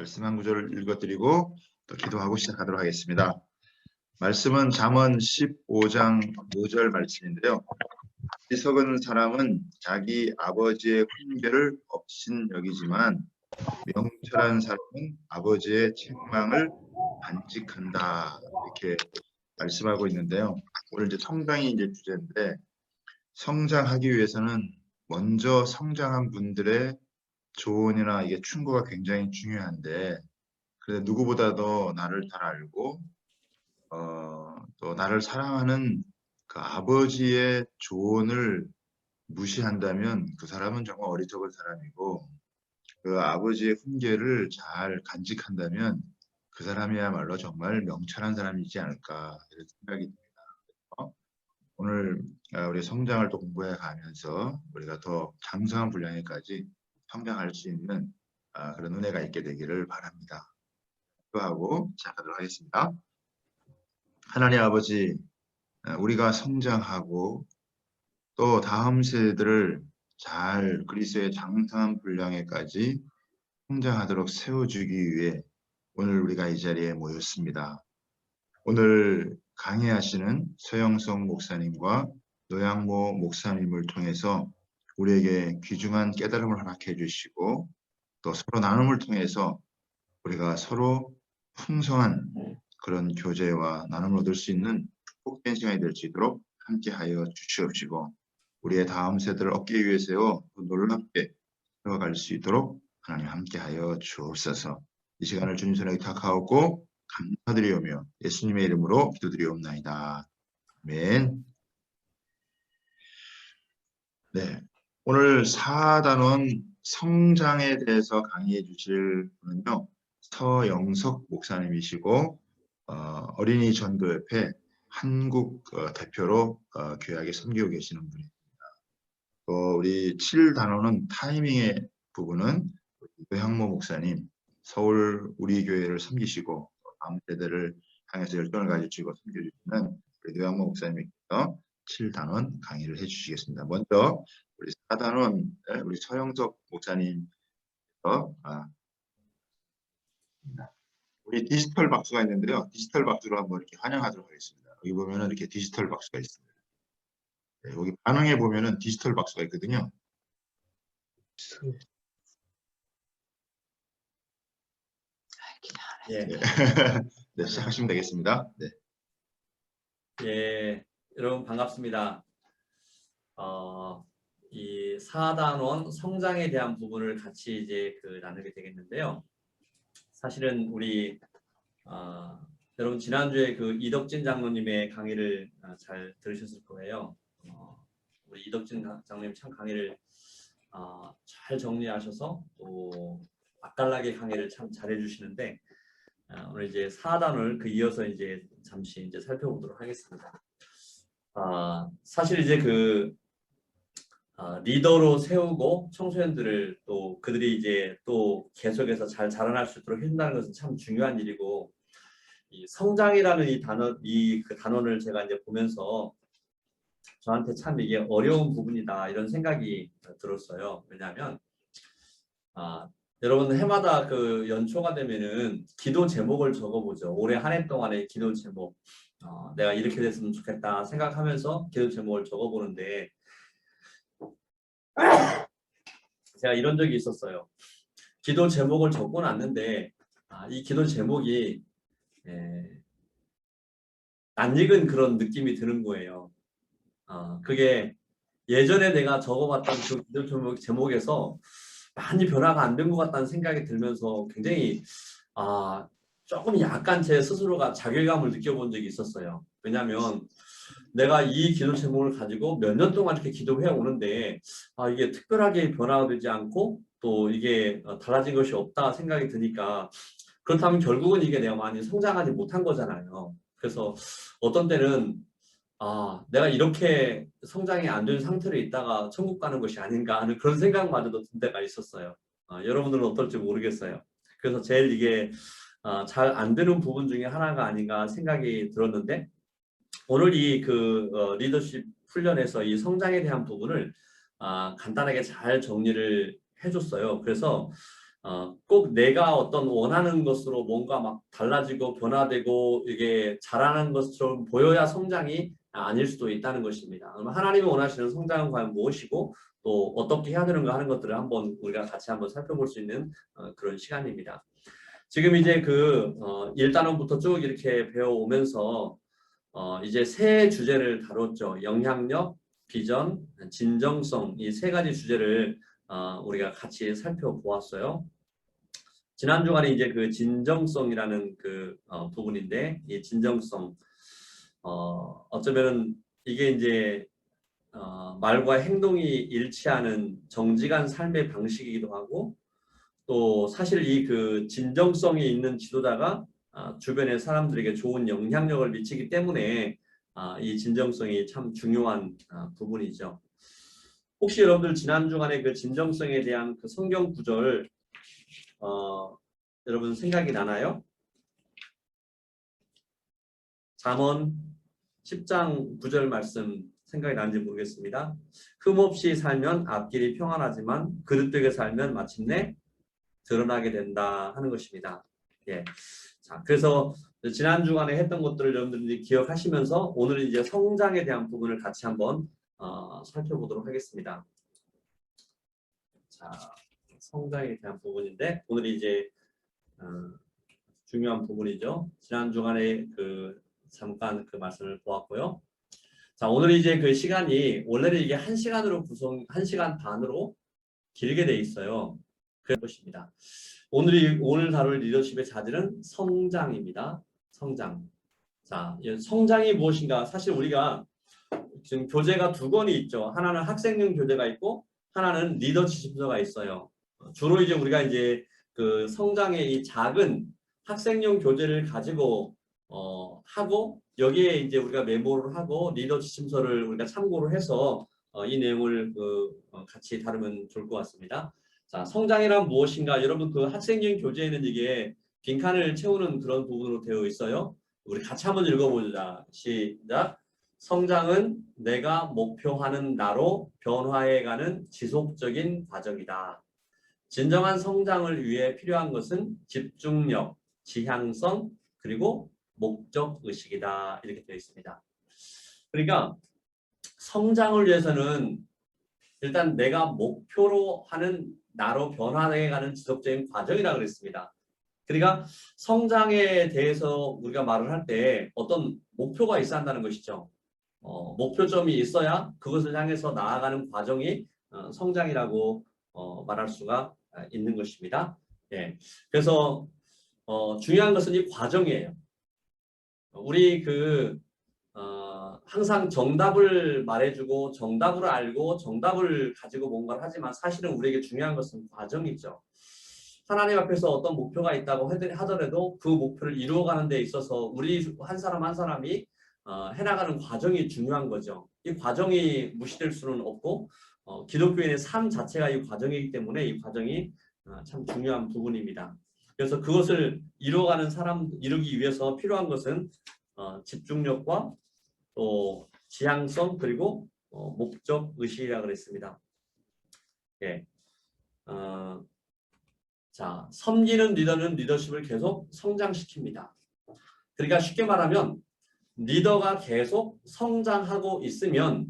말씀 한 구절을 읽어드리고 또 기도하고 시작하도록 하겠습니다. 말씀은 잠언 15장 5절 말씀인데요. 어리석은 사람은 자기 아버지의 훈계를 업신여기지만 명철한 사람은 아버지의 책망을 간직한다. 이렇게 말씀하고 있는데요. 오늘 이제 성장이 이제 주제인데, 성장하기 위해서는 먼저 성장한 분들의 조언이나 이게 충고가 굉장히 중요한데, 그래서 누구보다도 나를 잘 알고 또 나를 사랑하는 그 아버지의 조언을 무시한다면 그 사람은 정말 어리석은 사람이고, 그 아버지의 훈계를 잘 간직한다면 그 사람이야말로 정말 명철한 사람이지 않을까 이런 생각이 듭니다. 오늘 우리 성장을 또 공부해 가면서 우리가 더 장성한 분량에까지 성장할 수 있는 그런 은혜가 있게 되기를 바랍니다. 기도하고 시작하도록 하겠습니다. 하나님 아버지, 우리가 성장하고 또 다음 세대들을 잘 그리스도의 장성한 분량에까지 성장하도록 세워주기 위해 오늘 우리가 이 자리에 모였습니다. 오늘 강의하시는 서영석 목사님과 노양모 목사님을 통해서 우리에게 귀중한 깨달음을 허락해 주시고 또 서로 나눔을 통해서 우리가 서로 풍성한 그런 교제와 나눔을 얻을 수 있는 축복된 시간이 될 수 있도록 함께하여 주시옵시고, 우리의 다음 세대를 얻기 위해서요 놀랍게 세워갈 수 있도록 하나님 함께하여 주옵소서. 이 시간을 주님 손에 의탁하고 감사드리오며 예수님의 이름으로 기도드리옵나이다. 아멘. 네, 오늘 4단원 성장에 대해서 강의해 주실 분은요, 서영석 목사님이시고 어린이 전도협회 한국 대표로 교회에 섬기고 계시는 분입니다. 우리 7단원은 타이밍의 부분은 노양모 목사님, 서울 우리 교회를 섬기시고 다음 세대를 향해서 열정을 가지고 섬겨주시는 우리 노양모 목사님께서 7단원 강의를 해주시겠습니다. 먼저 우리 4단원 우리 서영석 목사님 우리 디지털 박수가 있는데요. 디지털 박수로 한번 이렇게 환영하도록 하겠습니다. 여기 보면은 이렇게 디지털 박수가 있습니다. 네, 여기 반응해 보면은 디지털 박수가 있거든요. 네. 네, 시작하시면 되겠습니다. 네. 예, 여러분 반갑습니다. 이 4단원 성장에 대한 부분을 같이 이제 나누게 되겠는데요. 사실은 우리 여러분 지난주에 이덕진 장로님의 강의를 잘 들으셨을 거예요. 우리 이덕진 장로님 참 강의를 잘 정리하셔서 또 맛깔나게 강의를 참 잘해 주시는데, 오늘 이제 4단을 이어서 이제 잠시 이제 살펴보도록 하겠습니다. 사실 이제 리더로 세우고 청소년들을 또 그들이 이제 또 계속해서 잘 자라날 수 있도록 해준다는 것은 참 중요한 일이고, 이 성장이라는 이 단어를 제가 이제 보면서 저한테 참 이게 어려운 부분이다 이런 생각이 들었어요. 왜냐하면 여러분 해마다 연초가 되면은 기도 제목을 적어보죠. 올해 한 해 동안의 기도 제목, 내가 이렇게 됐으면 좋겠다 생각하면서 기도 제목을 적어보는데, 제가 이런 적이 있었어요. 기도 제목을 적어놨는데 이 기도 제목이 낯익은 그런 느낌이 드는 거예요. 그게 예전에 내가 적어봤던 그 기도 제목에서 많이 변화가 안 된 것 같다는 생각이 들면서 굉장히 조금 약간 제 스스로가 자괴감을 느껴본 적이 있었어요. 왜냐하면 내가 이 기도 제목을 가지고 몇 년 동안 이렇게 기도해 오는데 이게 특별하게 변화가 되지 않고 또 이게 달라진 것이 없다 생각이 드니까, 그렇다면 결국은 이게 내가 많이 성장하지 못한 거잖아요. 그래서 어떤 때는 내가 이렇게 성장이 안 된 상태로 있다가 천국 가는 것이 아닌가 하는 그런 생각마저도 든 때가 있었어요. 여러분들은 어떨지 모르겠어요. 그래서 제일 이게 잘 안 되는 부분 중에 하나가 아닌가 생각이 들었는데, 오늘 이 리더십 훈련에서 이 성장에 대한 부분을 간단하게 잘 정리를 해줬어요. 그래서 꼭 내가 어떤 원하는 것으로 뭔가 막 달라지고 변화되고 이게 자라는 것처럼 보여야 성장이 아닐 수도 있다는 것입니다. 그럼 하나님이 원하시는 성장은 과연 무엇이고 또 어떻게 해야 되는가 하는 것들을 한번 우리가 같이 한번 살펴볼 수 있는 그런 시간입니다. 지금 이제 1단원부터 쭉 이렇게 배워오면서 이제 세 주제를 다뤘죠. 영향력, 비전, 진정성 이 세 가지 주제를 우리가 같이 살펴보았어요. 지난 주간에 이제 그 진정성이라는 부분인데 이 진정성 어쩌면은 이게 이제 말과 행동이 일치하는 정직한 삶의 방식이기도 하고 또 사실 이 진정성이 있는 지도자가 주변의 사람들에게 좋은 영향력을 미치기 때문에 이 진정성이 참 중요한 부분이죠. 혹시 여러분들 지난 주간에 그 진정성에 대한 그 성경 구절 여러분 생각이 나나요? 잠언 10장 9절 말씀 생각이 나는지 모르겠습니다. 흠없이 살면 앞길이 평안하지만 그릇되게 살면 마침내 드러나게 된다 하는 것입니다. 예. 자, 그래서 지난 주간에 했던 것들을 여러분들이 기억하시면서 오늘은 이제 성장에 대한 부분을 같이 한번 살펴보도록 하겠습니다. 자, 성장에 대한 부분인데 오늘 이제 중요한 부분이죠. 지난 주간에 잠깐 그 말씀을 보았고요. 자, 오늘 이제 그 시간이 원래는 이게 1시간 반으로 길게 돼 있어요. 그런 것입니다. 오늘 다룰 리더십의 자질은 성장입니다. 성장. 자, 성장이 무엇인가? 사실 우리가 지금 교재가 두 권이 있죠. 하나는 학생용 교재가 있고 하나는 리더 지침서가 있어요. 주로 이제 우리가 이제 그 성장의 이 작은 학생용 교재를 가지고 하고 여기에 이제 우리가 메모를 하고 리더 지침서를 우리가 참고를 해서 이 내용을 같이 다루면 좋을 것 같습니다. 자, 성장이란 무엇인가? 여러분 그 학생용 교재에는 이게 빈칸을 채우는 그런 부분으로 되어 있어요. 우리 같이 한번 읽어보자. 시작. 성장은 내가 목표하는 나로 변화해가는 지속적인 과정이다. 진정한 성장을 위해 필요한 것은 집중력, 지향성, 그리고 목적의식이다. 이렇게 되어 있습니다. 그러니까 성장을 위해서는 일단 내가 목표로 하는 나로 변화해가는 지속적인 과정이라고 그랬습니다. 그러니까 성장에 대해서 우리가 말을 할 때 어떤 목표가 있어야 한다는 것이죠. 목표점이 있어야 그것을 향해서 나아가는 과정이 성장이라고 말할 수가 있는 것입니다. 예. 그래서 중요한 것은 이 과정이에요. 우리 항상 정답을 말해주고 정답을 알고 정답을 가지고 뭔가를 하지만 사실은 우리에게 중요한 것은 과정이죠. 하나님 앞에서 어떤 목표가 있다고 하더라도 그 목표를 이루어가는 데 있어서 우리 한 사람 한 사람이 해나가는 과정이 중요한 거죠. 이 과정이 무시될 수는 없고 기독교인의 삶 자체가 이 과정이기 때문에 이 과정이 참 중요한 부분입니다. 그래서 그것을 이루기 위해서 필요한 것은 집중력과 또 지향성 그리고 목적 의식이라고 그랬습니다. 예. 자, 섬기는 리더는 리더십을 계속 성장시킵니다. 그러니까 쉽게 말하면 리더가 계속 성장하고 있으면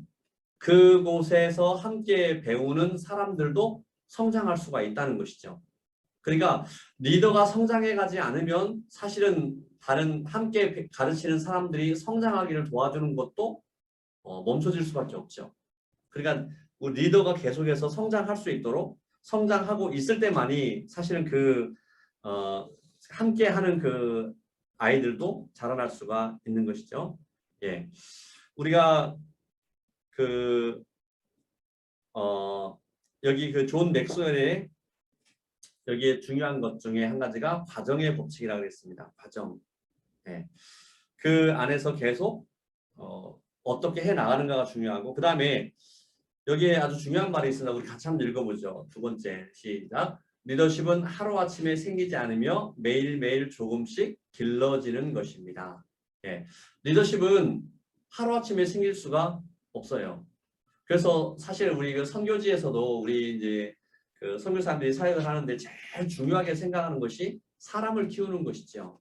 그곳에서 함께 배우는 사람들도 성장할 수가 있다는 것이죠. 그러니까 리더가 성장해 가지 않으면 사실은 다른 함께 가르치는 사람들이 성장하기를 도와주는 것도 멈춰질 수밖에 없죠. 그러니까 우리 리더가 계속해서 성장할 수 있도록 성장하고 있을 때만이 사실은 함께 하는 그 아이들도 자라날 수가 있는 것이죠. 예. 우리가 여기 존 맥스웰의 여기에 중요한 것 중에 한 가지가 과정의 법칙이라고 했습니다. 과정. 예. 그 안에서 계속 어떻게 해 나가는가가 중요하고 그 다음에 여기에 아주 중요한 말이 있습니다. 우리 같이 한번 읽어보죠. 두 번째 시작. 리더십은 하루아침에 생기지 않으며 매일매일 조금씩 길러지는 것입니다. 예. 리더십은 하루아침에 생길 수가 없어요. 그래서 사실 우리 선교지에서도 우리 이제 그 선교사님들이 사역을 하는데 제일 중요하게 생각하는 것이 사람을 키우는 것이죠.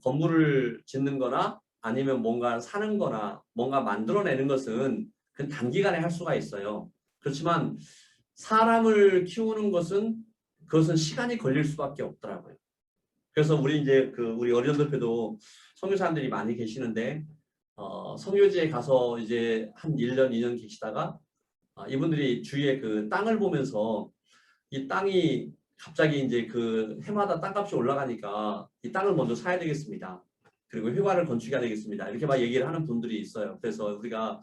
건물을 짓는 거나 아니면 뭔가 사는 거나 뭔가 만들어내는 것은 그 단기간에 할 수가 있어요. 그렇지만 사람을 키우는 것은 그것은 시간이 걸릴 수밖에 없더라고요. 그래서 우리 이제 그 우리 어린이집회도 선교사님들이 많이 계시는데 선교지에 가서 이제 한 1년, 2년 계시다가 이분들이 주위에 그 땅을 보면서 이 땅이 갑자기 이제 그 해마다 땅값이 올라가니까 이 땅을 먼저 사야 되겠습니다. 그리고 회관을 건축해야 되겠습니다. 이렇게 막 얘기를 하는 분들이 있어요. 그래서 우리가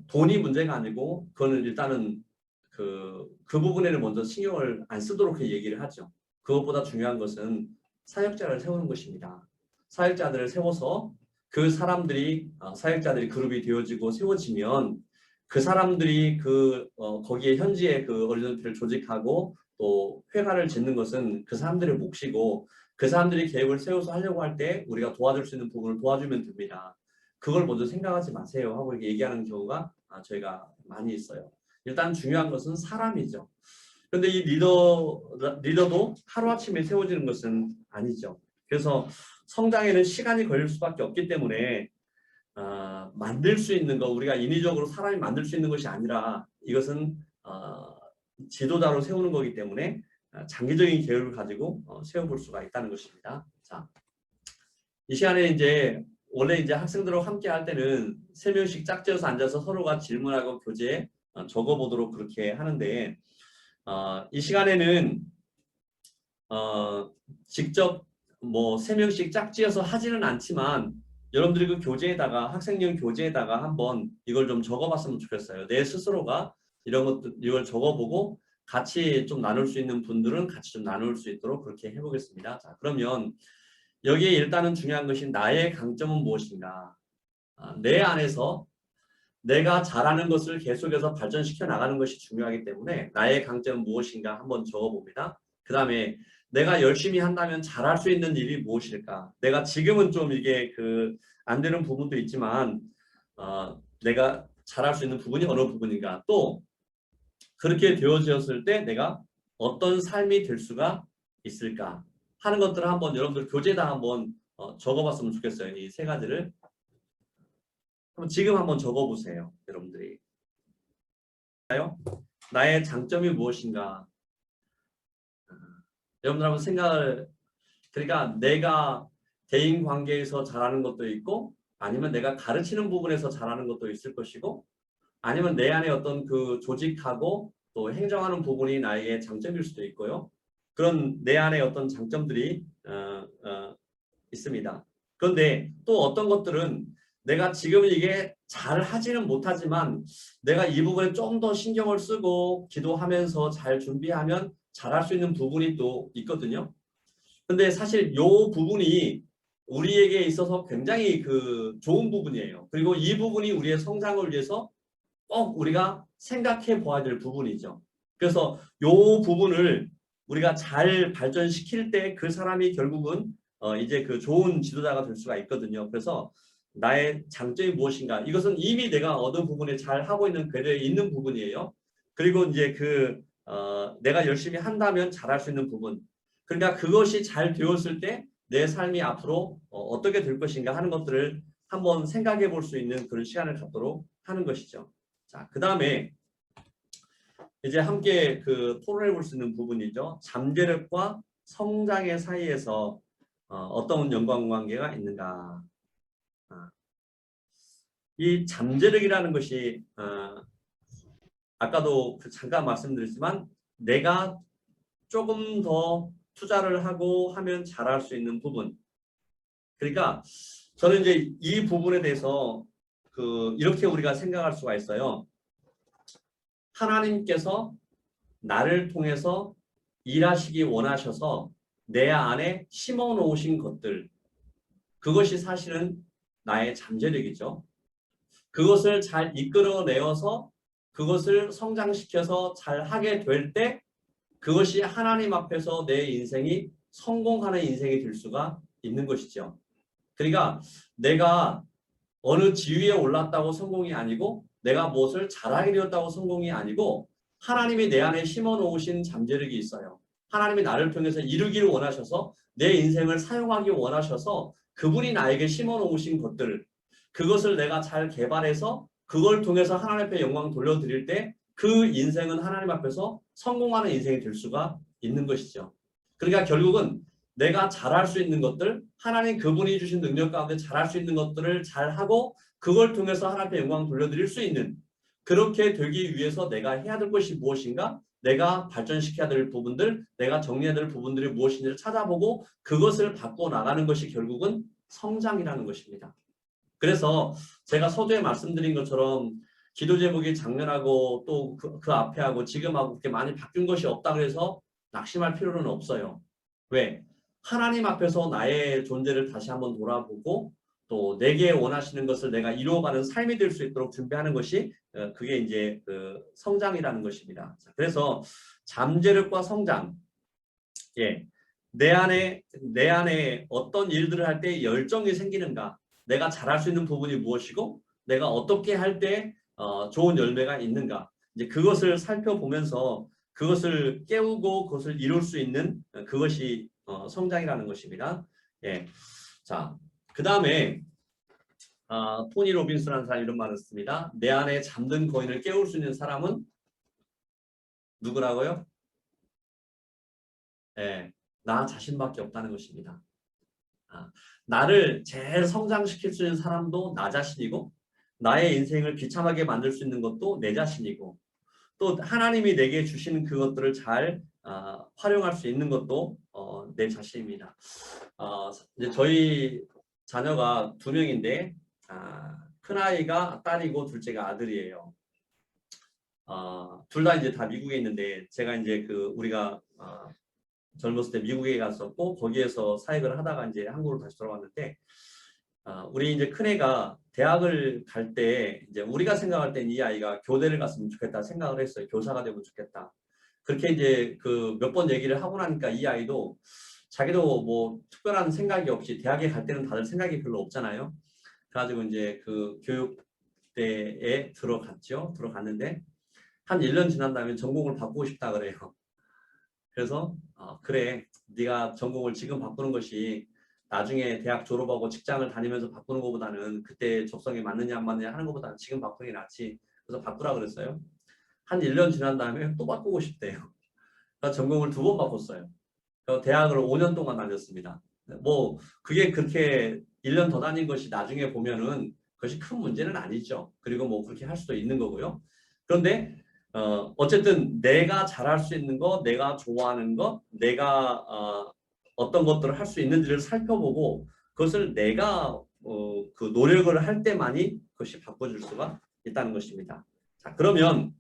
돈이 문제가 아니고 그거는 일단은 그 부분에는 먼저 신경을 안 쓰도록 얘기를 하죠. 그것보다 중요한 것은 사역자를 세우는 것입니다. 사역자들을 세워서 그 사람들이 사역자들이 그룹이 되어지고 세워지면 그 사람들이 거기에 현지에 그 어린이집회를 조직하고 또 회관을 짓는 것은 그 사람들의 몫이고 그 사람들이 계획을 세워서 하려고 할 때 우리가 도와줄 수 있는 부분을 도와주면 됩니다. 그걸 먼저 생각하지 마세요 하고 이렇게 얘기하는 경우가 저희가 많이 있어요. 일단 중요한 것은 사람이죠. 그런데 이 리더도 하루아침에 세워지는 것은 아니죠. 그래서 성장에는 시간이 걸릴 수밖에 없기 때문에 만들 수 있는 거, 우리가 인위적으로 사람이 만들 수 있는 것이 아니라 이것은 지도자로 세우는 거기 때문에 장기적인 계획을 가지고 세워볼 수가 있다는 것입니다. 자, 이 시간에 이제 원래 이제 학생들하고 함께 할 때는 3명씩 짝지어서 앉아서 서로가 질문하고 교재에 적어보도록 그렇게 하는데 이 시간에는 직접 뭐 3명씩 짝지어서 하지는 않지만 여러분들이 그 교재에다가 학생용 교재에다가 한번 이걸 좀 적어봤으면 좋겠어요. 내 스스로가 이런 것들 이걸 적어보고 같이 좀 나눌 수 있는 분들은 같이 좀 나눌 수 있도록 그렇게 해보겠습니다. 자, 그러면 여기에 일단은 중요한 것이 나의 강점은 무엇인가? 내 안에서 내가 잘하는 것을 계속해서 발전시켜 나가는 것이 중요하기 때문에 나의 강점은 무엇인가 한번 적어봅니다. 그 다음에 내가 열심히 한다면 잘할 수 있는 일이 무엇일까? 내가 지금은 좀 이게 안 되는 부분도 있지만 내가 잘할 수 있는 부분이 어느 부분인가? 또 그렇게 되어졌을 때 내가 어떤 삶이 될 수가 있을까? 하는 것들을 한번 여러분들 교재에다 한번 적어봤으면 좋겠어요. 이 3가지를. 지금 한번 적어보세요. 여러분들이. 나의 장점이 무엇인가? 여러분들 한번 생각을, 그러니까 내가 대인관계에서 잘하는 것도 있고 아니면 내가 가르치는 부분에서 잘하는 것도 있을 것이고 아니면 내 안에 어떤 그 조직하고 또 행정하는 부분이 나에게 장점일 수도 있고요. 그런 내 안에 어떤 장점들이 있습니다. 그런데 또 어떤 것들은 내가 지금 이게 잘 하지는 못하지만 내가 이 부분에 좀 더 신경을 쓰고 기도하면서 잘 준비하면 잘할 수 있는 부분이 또 있거든요. 근데 사실 이 부분이 우리에게 있어서 굉장히 좋은 부분이에요. 그리고 이 부분이 우리의 성장을 위해서 꼭 우리가 생각해 보아야 될 부분이죠. 그래서 이 부분을 우리가 잘 발전시킬 때 그 사람이 결국은 이제 좋은 지도자가 될 수가 있거든요. 그래서 나의 장점이 무엇인가? 이것은 이미 내가 어느 부분에 잘 하고 있는 궤도에 있는 부분이에요. 그리고 이제 내가 열심히 한다면 잘할 수 있는 부분. 그러니까 그것이 잘 되었을 때 내 삶이 앞으로 어떻게 될 것인가 하는 것들을 한번 생각해 볼 수 있는 그런 시간을 갖도록 하는 것이죠. 자, 그 다음에 이제 함께 토론해 볼 수 있는 부분이죠. 잠재력과 성장의 사이에서 어떤 연관관계가 있는가. 이 잠재력이라는 것이 아까도 잠깐 말씀드렸지만 내가 조금 더 투자를 하고 하면 잘할 수 있는 부분. 그러니까 저는 이제 이 부분에 대해서 이렇게 우리가 생각할 수가 있어요. 하나님께서 나를 통해서 일하시기 원하셔서 내 안에 심어 놓으신 것들, 그것이 사실은 나의 잠재력이죠. 그것을 잘 이끌어내어서 그것을 성장시켜서 잘 하게 될 때 그것이 하나님 앞에서 내 인생이 성공하는 인생이 될 수가 있는 것이죠. 그러니까 내가 어느 지위에 올랐다고 성공이 아니고 내가 무엇을 잘하게 되었다고 성공이 아니고 하나님이 내 안에 심어 놓으신 잠재력이 있어요. 하나님이 나를 통해서 이루기를 원하셔서 내 인생을 사용하기 원하셔서 그분이 나에게 심어 놓으신 것들, 그것을 내가 잘 개발해서 그걸 통해서 하나님 앞에 영광 돌려드릴 때 그 인생은 하나님 앞에서 성공하는 인생이 될 수가 있는 것이죠. 그러니까 결국은 내가 잘할 수 있는 것들, 하나님 그분이 주신 능력 가운데 잘할 수 있는 것들을 잘하고 그걸 통해서 하나님 앞에 영광 돌려드릴 수 있는, 그렇게 되기 위해서 내가 해야 될 것이 무엇인가, 내가 발전시켜야 될 부분들, 내가 정리해야 될 부분들이 무엇인지를 찾아보고 그것을 바꿔 나가는 것이 결국은 성장이라는 것입니다. 그래서 제가 서두에 말씀드린 것처럼 기도 제목이 작년하고 또 그 앞에 하고 지금하고 그렇게 많이 바뀐 것이 없다 그래서 낙심할 필요는 없어요. 왜? 하나님 앞에서 나의 존재를 다시 한번 돌아보고 또 내게 원하시는 것을 내가 이루어가는 삶이 될 수 있도록 준비하는 것이 그게 이제 그 성장이라는 것입니다. 그래서 잠재력과 성장, 예, 내 안에 어떤 일들을 할 때 열정이 생기는가, 내가 잘할 수 있는 부분이 무엇이고 내가 어떻게 할 때 좋은 열매가 있는가, 이제 그것을 살펴보면서 그것을 깨우고 그것을 이룰 수 있는 그것이 성장이라는 것입니다. 예, 자, 그 다음에 토니 로빈스라는 사람이 이런 말을 했습니다. 내 안에 잠든 거인을 깨울 수 있는 사람은 누구라고요? 예, 나 자신밖에 없다는 것입니다. 나를 제일 성장시킬 수 있는 사람도 나 자신이고 나의 인생을 비참하게 만들 수 있는 것도 내 자신이고 또 하나님이 내게 주시는 그것들을 잘 활용할 수 있는 것도 내 자신입니다. 이제 저희 자녀가 2명인데 큰아이가 딸이고 둘째가 아들이에요. 둘 다 이제 다 미국에 있는데 제가 이제 우리가 젊었을 때 미국에 갔었고 거기에서 사역을 하다가 이제 한국으로 다시 돌아왔는데 우리 이제 큰애가 대학을 갈 때 이제 우리가 생각할 땐 이 아이가 교대를 갔으면 좋겠다 생각을 했어요. 교사가 되면 좋겠다. 그렇게 이제 몇 번 얘기를 하고 나니까 이 아이도 자기도 뭐 특별한 생각이 없이 대학에 갈 때는 다들 생각이 별로 없잖아요. 그래가지고 이제 그 교육대에 들어갔는데 한 1년 지난 다음에 전공을 바꾸고 싶다 그래요. 그래서 그래, 네가 전공을 지금 바꾸는 것이 나중에 대학 졸업하고 직장을 다니면서 바꾸는 것보다는 그때 적성에 맞느냐 안 맞느냐 하는 것보다는 지금 바꾸는 게 낫지. 그래서 바꾸라 그랬어요. 한 1년 지난 다음에 또 바꾸고 싶대요. 그래서 전공을 2번 바꿨어요. 그래서 대학을 5년 동안 다녔습니다. 뭐 그게 그렇게 1년 더 다닌 것이 나중에 보면은 그것이 큰 문제는 아니죠. 그리고 뭐 그렇게 할 수도 있는 거고요. 그런데 어쨌든 내가 잘할 수 있는 것, 내가 좋아하는 것, 내가 어떤 것들을 할 수 있는지를 살펴보고 그것을 내가 그 노력을 할 때만이 그것이 바꿔줄 수가 있다는 것입니다. 자, 그러면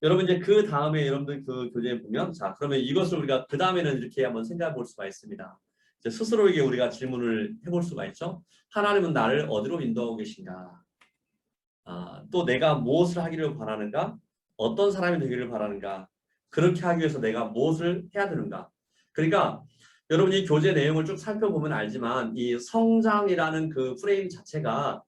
여러분 이제 그 다음에 여러분들 그 교재에 보면 자, 그러면 이것을 우리가 그 다음에는 이렇게 한번 생각해 볼 수가 있습니다. 이제 스스로에게 우리가 질문을 해볼 수가 있죠. 하나님은 나를 어디로 인도하고 계신가? 또 내가 무엇을 하기를 바라는가? 어떤 사람이 되기를 바라는가? 그렇게 하기 위해서 내가 무엇을 해야 되는가? 그러니까 여러분이 교재 내용을 쭉 살펴보면 알지만 이 성장이라는 그 프레임 자체가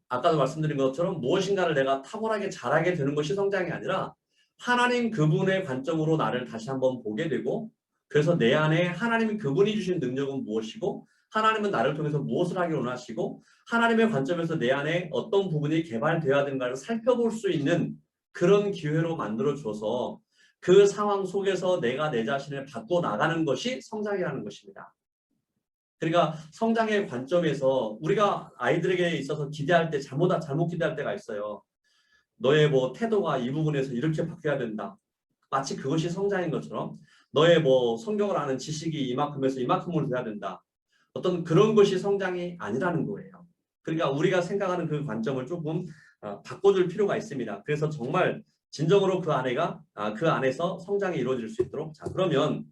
아까도 말씀드린 것처럼 무엇인가를 내가 탁월하게 잘하게 되는 것이 성장이 아니라 하나님 그분의 관점으로 나를 다시 한번 보게 되고 그래서 내 안에 하나님 그분이 주신 능력은 무엇이고 하나님은 나를 통해서 무엇을 하기를 원하시고 하나님의 관점에서 내 안에 어떤 부분이 개발되어야 되는가를 살펴볼 수 있는 그런 기회로 만들어줘서 그 상황 속에서 내가 내 자신을 바꿔 나가는 것이 성장이라는 것입니다. 그러니까 성장의 관점에서 우리가 아이들에게 있어서 기대할 때 잘못 기대할 때가 있어요. 너의 뭐 태도가 이 부분에서 이렇게 바뀌어야 된다. 마치 그것이 성장인 것처럼 너의 뭐 성경을 아는 지식이 이만큼에서 이만큼으로 돼야 된다. 어떤 그런 것이 성장이 아니라는 거예요. 그러니까 우리가 생각하는 그 관점을 조금 바꿔줄 필요가 있습니다. 그래서 정말 진정으로 그 안에서 성장이 이루어질 수 있도록 자 그러면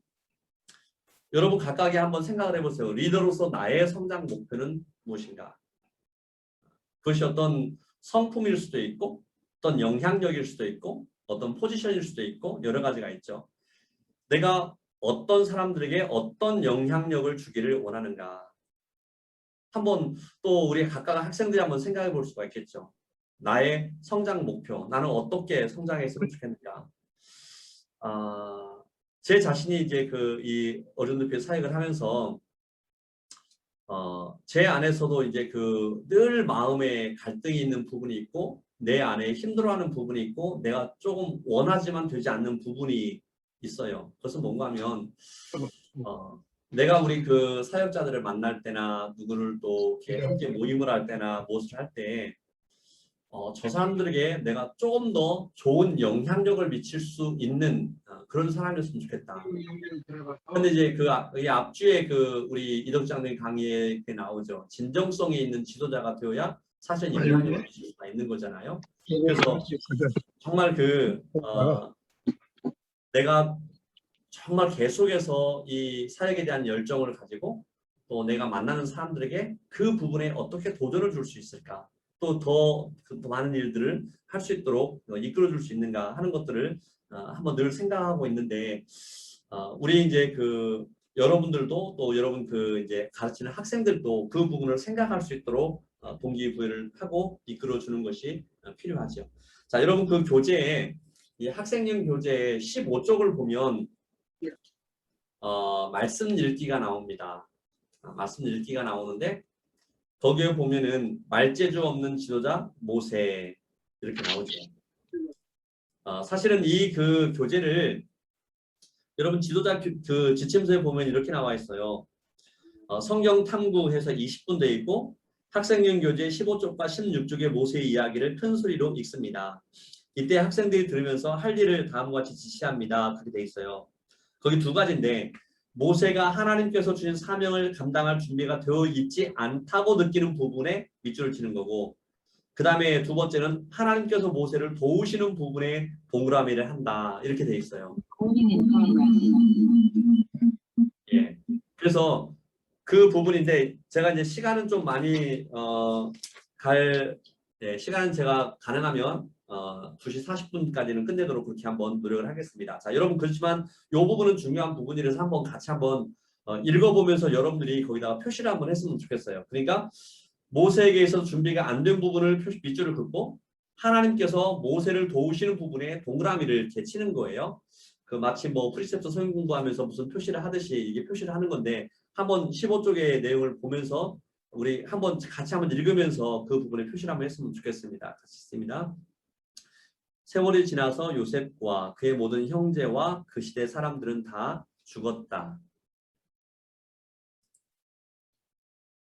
여러분 각각이 한번 생각을 해보세요. 리더로서 나의 성장 목표는 무엇인가? 그것이 어떤 성품일 수도 있고 어떤 영향력일 수도 있고 어떤 포지션일 수도 있고 여러 가지가 있죠. 내가 어떤 사람들에게 어떤 영향력을 주기를 원하는가? 한번 또 우리 각각 학생들이 한번 생각해 볼 수가 있겠죠. 나의 성장 목표, 나는 어떻게 성장했으면 좋겠는가. 제 자신이 이제 이 어른들 사역을 하면서 제 안에서도 이제 늘 마음에 갈등이 있는 부분이 있고 내 안에 힘들어하는 부분이 있고 내가 조금 원하지만 되지 않는 부분이 있어요. 그래서 뭔가 하면 내가 우리 사역자들을 만날 때나 누구를 또 이렇게 함께 모임을 할 때나 무엇을 할 때 저 사람들에게 내가 조금 더 좋은 영향력을 미칠 수 있는 그런 사람이었으면 좋겠다. 근데 이제 이 앞주에 우리 이덕장님 강의에 이렇게 나오죠. 진정성이 있는 지도자가 되어야 사실 영향력을 미칠 수가 있는 거잖아요. 그래서 정말 내가 정말 계속해서 이 사역에 대한 열정을 가지고 또 내가 만나는 사람들에게 그 부분에 어떻게 도전을 줄 수 있을까? 또 더 많은 일들을 할 수 있도록 이끌어 줄 수 있는가 하는 것들을 한번 늘 생각하고 있는데 우리 이제 여러분들도 또 여러분 이제 가르치는 학생들도 그 부분을 생각할 수 있도록 동기부여를 하고 이끌어 주는 것이 필요하죠. 자, 여러분 교재에 이 학생용 교재 15쪽을 보면 말씀 읽기가 나옵니다. 말씀 읽기가 나오는데 거기에 보면은 말재주 없는 지도자 모세 이렇게 나오죠. 사실은 이 교재를 여러분 지도자 지침서에 보면 이렇게 나와 있어요. 성경 탐구해서 20분 돼 있고 학생용 교재 15쪽과 16쪽의 모세 이야기를 큰 소리로 읽습니다. 이때 학생들이 들으면서 할 일을 다음과 같이 지시합니다. 그렇게 돼 있어요. 거기 두 가지인데 모세가 하나님께서 주신 사명을 감당할 준비가 되어 있지 않다고 느끼는 부분에 밑줄을 치는 거고 그 다음에 두 번째는 하나님께서 모세를 도우시는 부분에 동그라미를 한다. 이렇게 돼 있어요. 예. 그래서 그 부분인데 제가 이제 시간은 좀 많이 시간은 제가 가능하면 2시 40분까지는 끝내도록 그렇게 한번 노력을 하겠습니다. 자, 여러분 그렇지만 이 부분은 중요한 부분이라서 한번 같이 한번 읽어보면서 여러분들이 거기다가 표시를 한번 했으면 좋겠어요. 그러니까 모세에게 있어서 준비가 안 된 부분을 밑줄을 긋고 하나님께서 모세를 도우시는 부분에 동그라미를 이렇게 치는 거예요. 마치 프리셉트 성경 공부하면서 무슨 표시를 하듯이 이게 표시를 하는 건데 한번 15쪽의 내용을 보면서 우리 같이 한번 읽으면서 그 부분에 표시를 한번 했으면 좋겠습니다. 같이 있습니다. 세월이 지나서 요셉과 그의 모든 형제와 그 시대 사람들은 다 죽었다.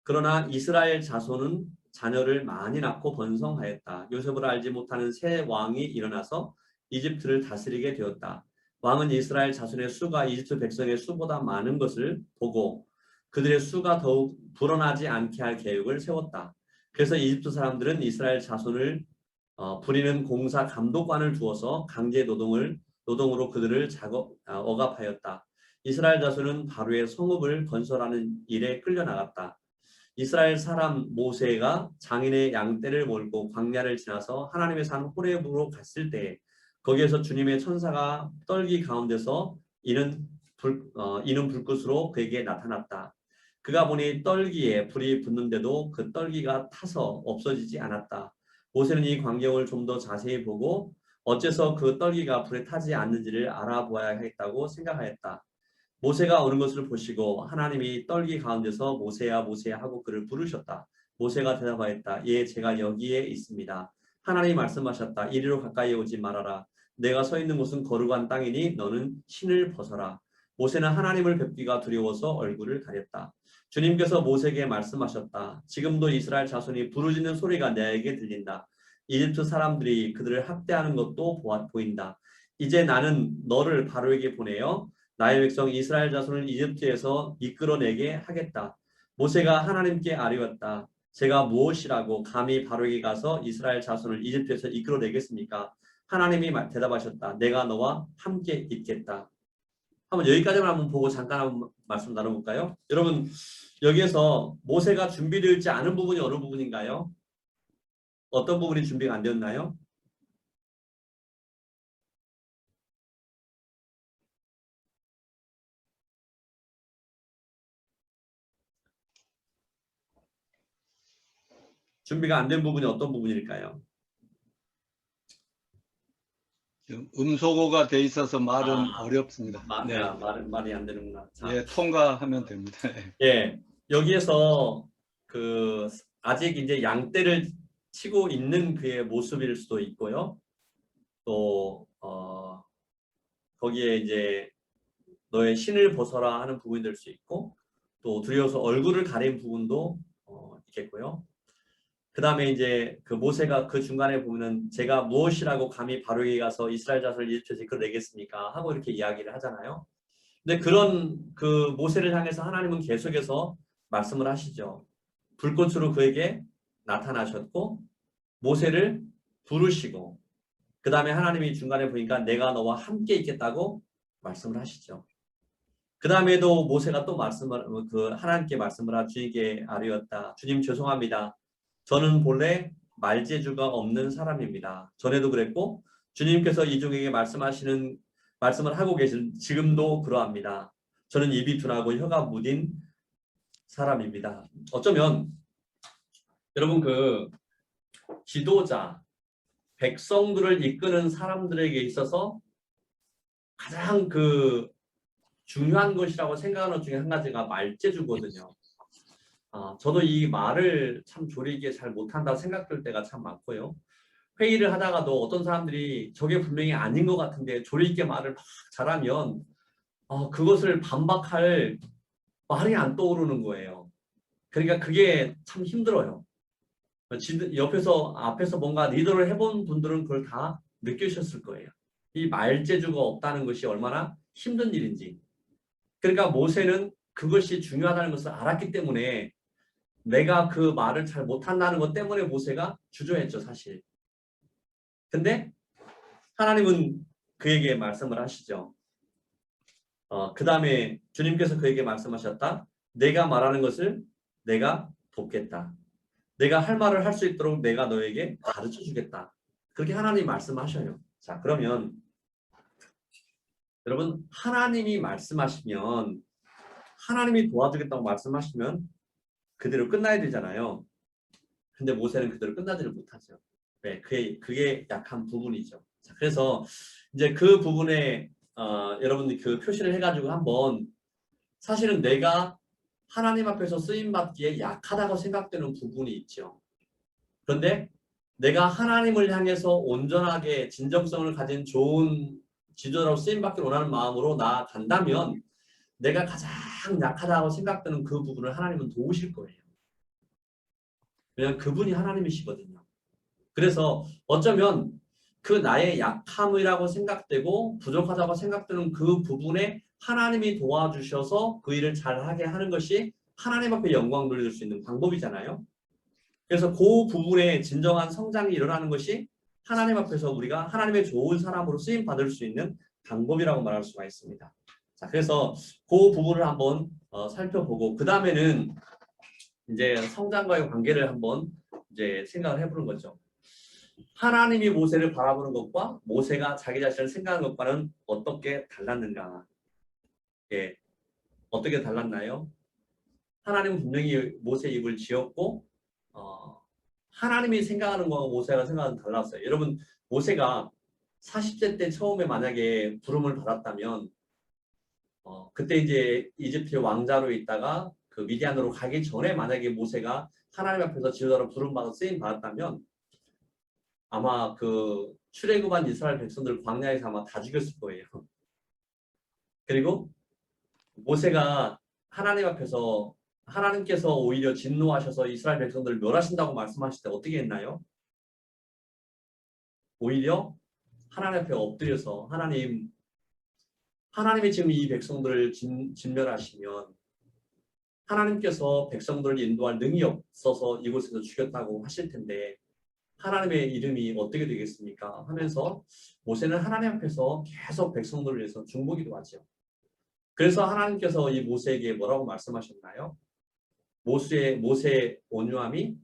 그러나 이스라엘 자손은 자녀를 많이 낳고 번성하였다. 요셉을 알지 못하는 새 왕이 일어나서 이집트를 다스리게 되었다. 왕은 이스라엘 자손의 수가 이집트 백성의 수보다 많은 것을 보고 그들의 수가 더욱 불어나지 않게 할 계획을 세웠다. 그래서 이집트 사람들은 이스라엘 자손을 부리는 공사 감독관을 두어서 강제 노동으로 그들을 억압하였다. 이스라엘 자손은 바로의 성읍을 건설하는 일에 끌려나갔다. 이스라엘 사람 모세가 장인의 양떼를 몰고 광야를 지나서 하나님의 산 호렙으로 갔을 때 거기에서 주님의 천사가 떨기 가운데서 이는 불꽃으로 그에게 나타났다. 그가 보니 떨기에 불이 붙는데도 그 떨기가 타서 없어지지 않았다. 모세는 이 광경을 좀 더 자세히 보고 어째서 그 떨기가 불에 타지 않는지를 알아보아야겠다고 생각하였다. 모세가 오는 것을 보시고 하나님이 떨기 가운데서 모세야 모세야 하고 그를 부르셨다. 모세가 대답하였다. 예, 제가 여기에 있습니다. 하나님이 말씀하셨다. 이리로 가까이 오지 말아라. 내가 서 있는 곳은 거룩한 땅이니 너는 신을 벗어라. 모세는 하나님을 뵙기가 두려워서 얼굴을 가렸다. 주님께서 모세에게 말씀하셨다. 지금도 이스라엘 자손이 부르짖는 소리가 내게 들린다. 이집트 사람들이 그들을 학대하는 것도 보인다. 이제 나는 너를 바로에게 보내어 나의 백성 이스라엘 자손을 이집트에서 이끌어내게 하겠다. 모세가 하나님께 아뢰었다. 제가 무엇이라고 감히 바로에게 가서 이스라엘 자손을 이집트에서 이끌어내겠습니까? 하나님이 대답하셨다. 내가 너와 함께 있겠다. 한번 여기까지만 한번 보고 잠깐 한번 말씀 나눠볼까요? 여러분 여기에서 모세가 준비되어 있지 않은 부분이 어느 부분인가요? 어떤 부분이 준비가 안 되었나요? 준비가 안 된 부분이 어떤 부분일까요? 음소거가 돼 있어서 말은 아, 어렵습니다. 네. 말이 안 되는구나. 자, 예, 통과하면 됩니다. 예, 여기에서 그 아직 이제 양떼를 치고 있는 그의 모습일 수도 있고요. 또 거기에 이제 너의 신을 벗어라 하는 부분이 될 수 있고, 또 두려워서 얼굴을 가린 부분도 있겠고요. 그 다음에 이제 그 모세가 그 중간에 보면은 제가 무엇이라고 감히 바로에게 가서 이스라엘 자손을 이집트에서 이끌어내겠습니까? 하고 이렇게 이야기를 하잖아요. 근데 그런 그 모세를 향해서 하나님은 계속해서 말씀을 하시죠. 불꽃으로 그에게 나타나셨고 모세를 부르시고 그 다음에 하나님이 중간에 보니까 내가 너와 함께 있겠다고 말씀을 하시죠. 그 다음에도 모세가 또 하나님께 말씀을 주님께 아뢰었다. 주님 죄송합니다. 저는 본래 말재주가 없는 사람입니다. 전에도 그랬고 주님께서 이종에게 말씀을 하고 계신 지금도 그러합니다. 저는 입이 둔하고 혀가 무딘 사람입니다. 어쩌면 여러분 그 지도자, 백성들을 이끄는 사람들에게 있어서 가장 그 중요한 것이라고 생각하는 것 중에 한 가지가 말재주거든요. 저도 이 말을 참 조리 있게 잘 못한다고 생각될 때가 참 많고요. 회의를 하다가도 어떤 사람들이 저게 분명히 아닌 것 같은데 조리 있게 말을 막 잘하면 그것을 반박할 말이 안 떠오르는 거예요. 그러니까 그게 참 힘들어요. 앞에서 뭔가 리더를 해본 분들은 그걸 다 느끼셨을 거예요. 이 말재주가 없다는 것이 얼마나 힘든 일인지. 그러니까 모세는 그것이 중요하다는 것을 알았기 때문에 내가 그 말을 잘 못한다는 것 때문에 모세가 주저했죠, 사실. 근데 하나님은 그에게 말씀을 하시죠. 그 다음에 주님께서 그에게 말씀하셨다. 내가 말하는 것을 내가 돕겠다. 내가 할 말을 할 수 있도록 내가 너에게 가르쳐 주겠다. 그렇게 하나님이 말씀하셔요. 자, 그러면 여러분 하나님이 말씀하시면 하나님이 도와주겠다고 말씀하시면 그대로 끝나야 되잖아요. 근데 모세는 그대로 끝나지를 못하죠. 네, 그게 약한 부분이죠. 자, 그래서 이제 그 부분에 여러분들이 그 표시를 해가지고 한번 사실은 내가 하나님 앞에서 쓰임받기에 약하다고 생각되는 부분이 있죠. 그런데 내가 하나님을 향해서 온전하게 진정성을 가진 좋은 지도자로 쓰임받기를 원하는 마음으로 나아간다면 내가 가장 약하다고 생각되는 그 부분을 하나님은 도우실 거예요. 왜냐하면 그분이 하나님이시거든요. 그래서 어쩌면 그 나의 약함이라고 생각되고 부족하다고 생각되는 그 부분에 하나님이 도와주셔서 그 일을 잘하게 하는 것이 하나님 앞에 영광 돌릴 수 있는 방법이잖아요. 그래서 그 부분에 진정한 성장이 일어나는 것이 하나님 앞에서 우리가 하나님의 좋은 사람으로 쓰임 받을 수 있는 방법이라고 말할 수가 있습니다. 자, 그래서 그 부분을 한번 살펴보고 그 다음에는 이제 성장과의 관계를 한번 이제 생각을 해보는 거죠. 하나님이 모세를 바라보는 것과 모세가 자기 자신을 생각하는 것과는 어떻게 달랐는가? 예, 어떻게 달랐나요? 하나님은 분명히 모세의 입을 지었고 하나님이 생각하는 거와 모세가 생각하는 건 달랐어요. 여러분 모세가 40세 때 처음에 만약에 부름을 받았다면 그때 이제 이집트의 왕자로 있다가 그 미디안으로 가기 전에 만약에 모세가 하나님 앞에서 지도자로 부름받아 쓰임 받았다면 아마 그 출애굽한 이스라엘 백성들 광야에서 아마 다 죽였을 거예요. 그리고 모세가 하나님 앞에서 하나님께서 오히려 진노하셔서 이스라엘 백성들을 멸하신다고 말씀하실 때 어떻게 했나요? 오히려 하나님 앞에 엎드려서 하나님이 지금 이 백성들을 진멸하시면 하나님께서 백성들을 인도할 능이 없어서 이곳에서 죽였다고 하실 텐데 하나님의 이름이 어떻게 되겠습니까? 하면서 모세는 하나님 앞에서 계속 백성들을 위해서 중보기도하죠. 그래서 하나님께서 이 모세에게 뭐라고 말씀하셨나요? 모세의 온유함이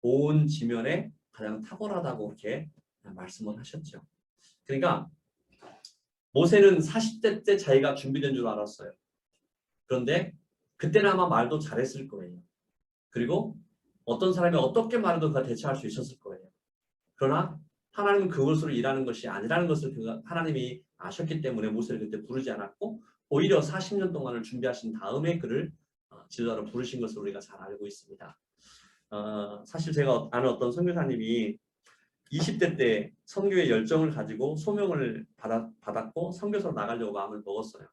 온 지면에 가장 탁월하다고 이렇게 말씀을 하셨죠. 그러니까 모세는 40대 때 자기가 준비된 줄 알았어요. 그런데 그때는 아마 말도 잘했을 거예요. 그리고 어떤 사람이 어떻게 말해도 그가 대처할 수 있었을 거예요. 그러나 하나님은 그것으로 일하는 것이 아니라는 것을 하나님이 아셨기 때문에 모세를 그때 부르지 않았고 오히려 40년 동안을 준비하신 다음에 그를 지도자로 부르신 것을 우리가 잘 알고 있습니다. 사실 제가 아는 어떤 선교사님이 20대 때 선교의 열정을 가지고 소명을 받았고 선교사로 나가려고 마음을 먹었어요.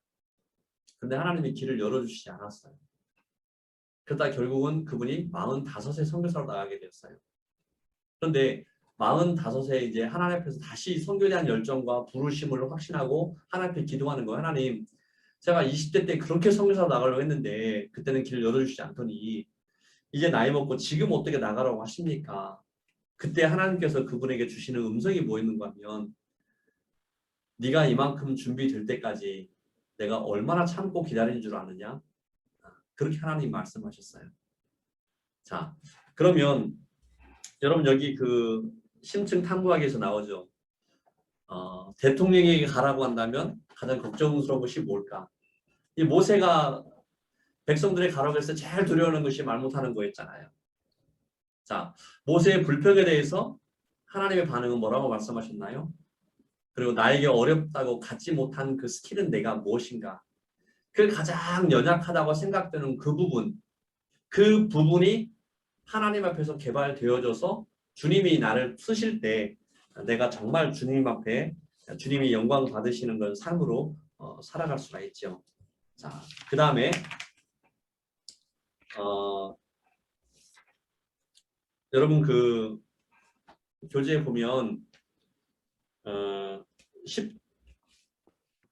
근데 하나님이 길을 열어주시지 않았어요. 그러다 결국은 그분이 45세 선교사로 나가게 되었어요. 그런데 45세 이제 하나님 앞에서 다시 선교에 대한 열정과 부르심을 확신하고 하나님 앞에 기도하는 거예요. 하나님, 제가 20대 때 그렇게 선교사로 나가려고 했는데 그때는 길을 열어주시지 않더니 이제 나이 먹고 지금 어떻게 나가라고 하십니까? 그때 하나님께서 그분에게 주시는 음성이 뭐 있는가 하면 네가 이만큼 준비될 때까지 내가 얼마나 참고 기다리는 줄 아느냐? 그렇게 하나님 말씀하셨어요. 자, 그러면 여러분 여기 그 심층 탐구학에서 나오죠. 대통령에게 가라고 한다면 가장 걱정스러운 것이 뭘까? 이 모세가 백성들의 가라고 해서 제일 두려워하는 것이 말 못하는 거였잖아요. 자, 모세의 불평에 대해서 하나님의 반응은 뭐라고 말씀하셨나요? 그리고 나에게 어렵다고 갖지 못한 그 스킬은 내가 무엇인가? 그 가장 연약하다고 생각되는 그 부분이 하나님 앞에서 개발되어져서 주님이 나를 쓰실 때 내가 정말 주님 앞에 주님이 영광 받으시는 건 삶으로 살아갈 수가 있죠. 자, 그 다음에 여러분 그 교재에 보면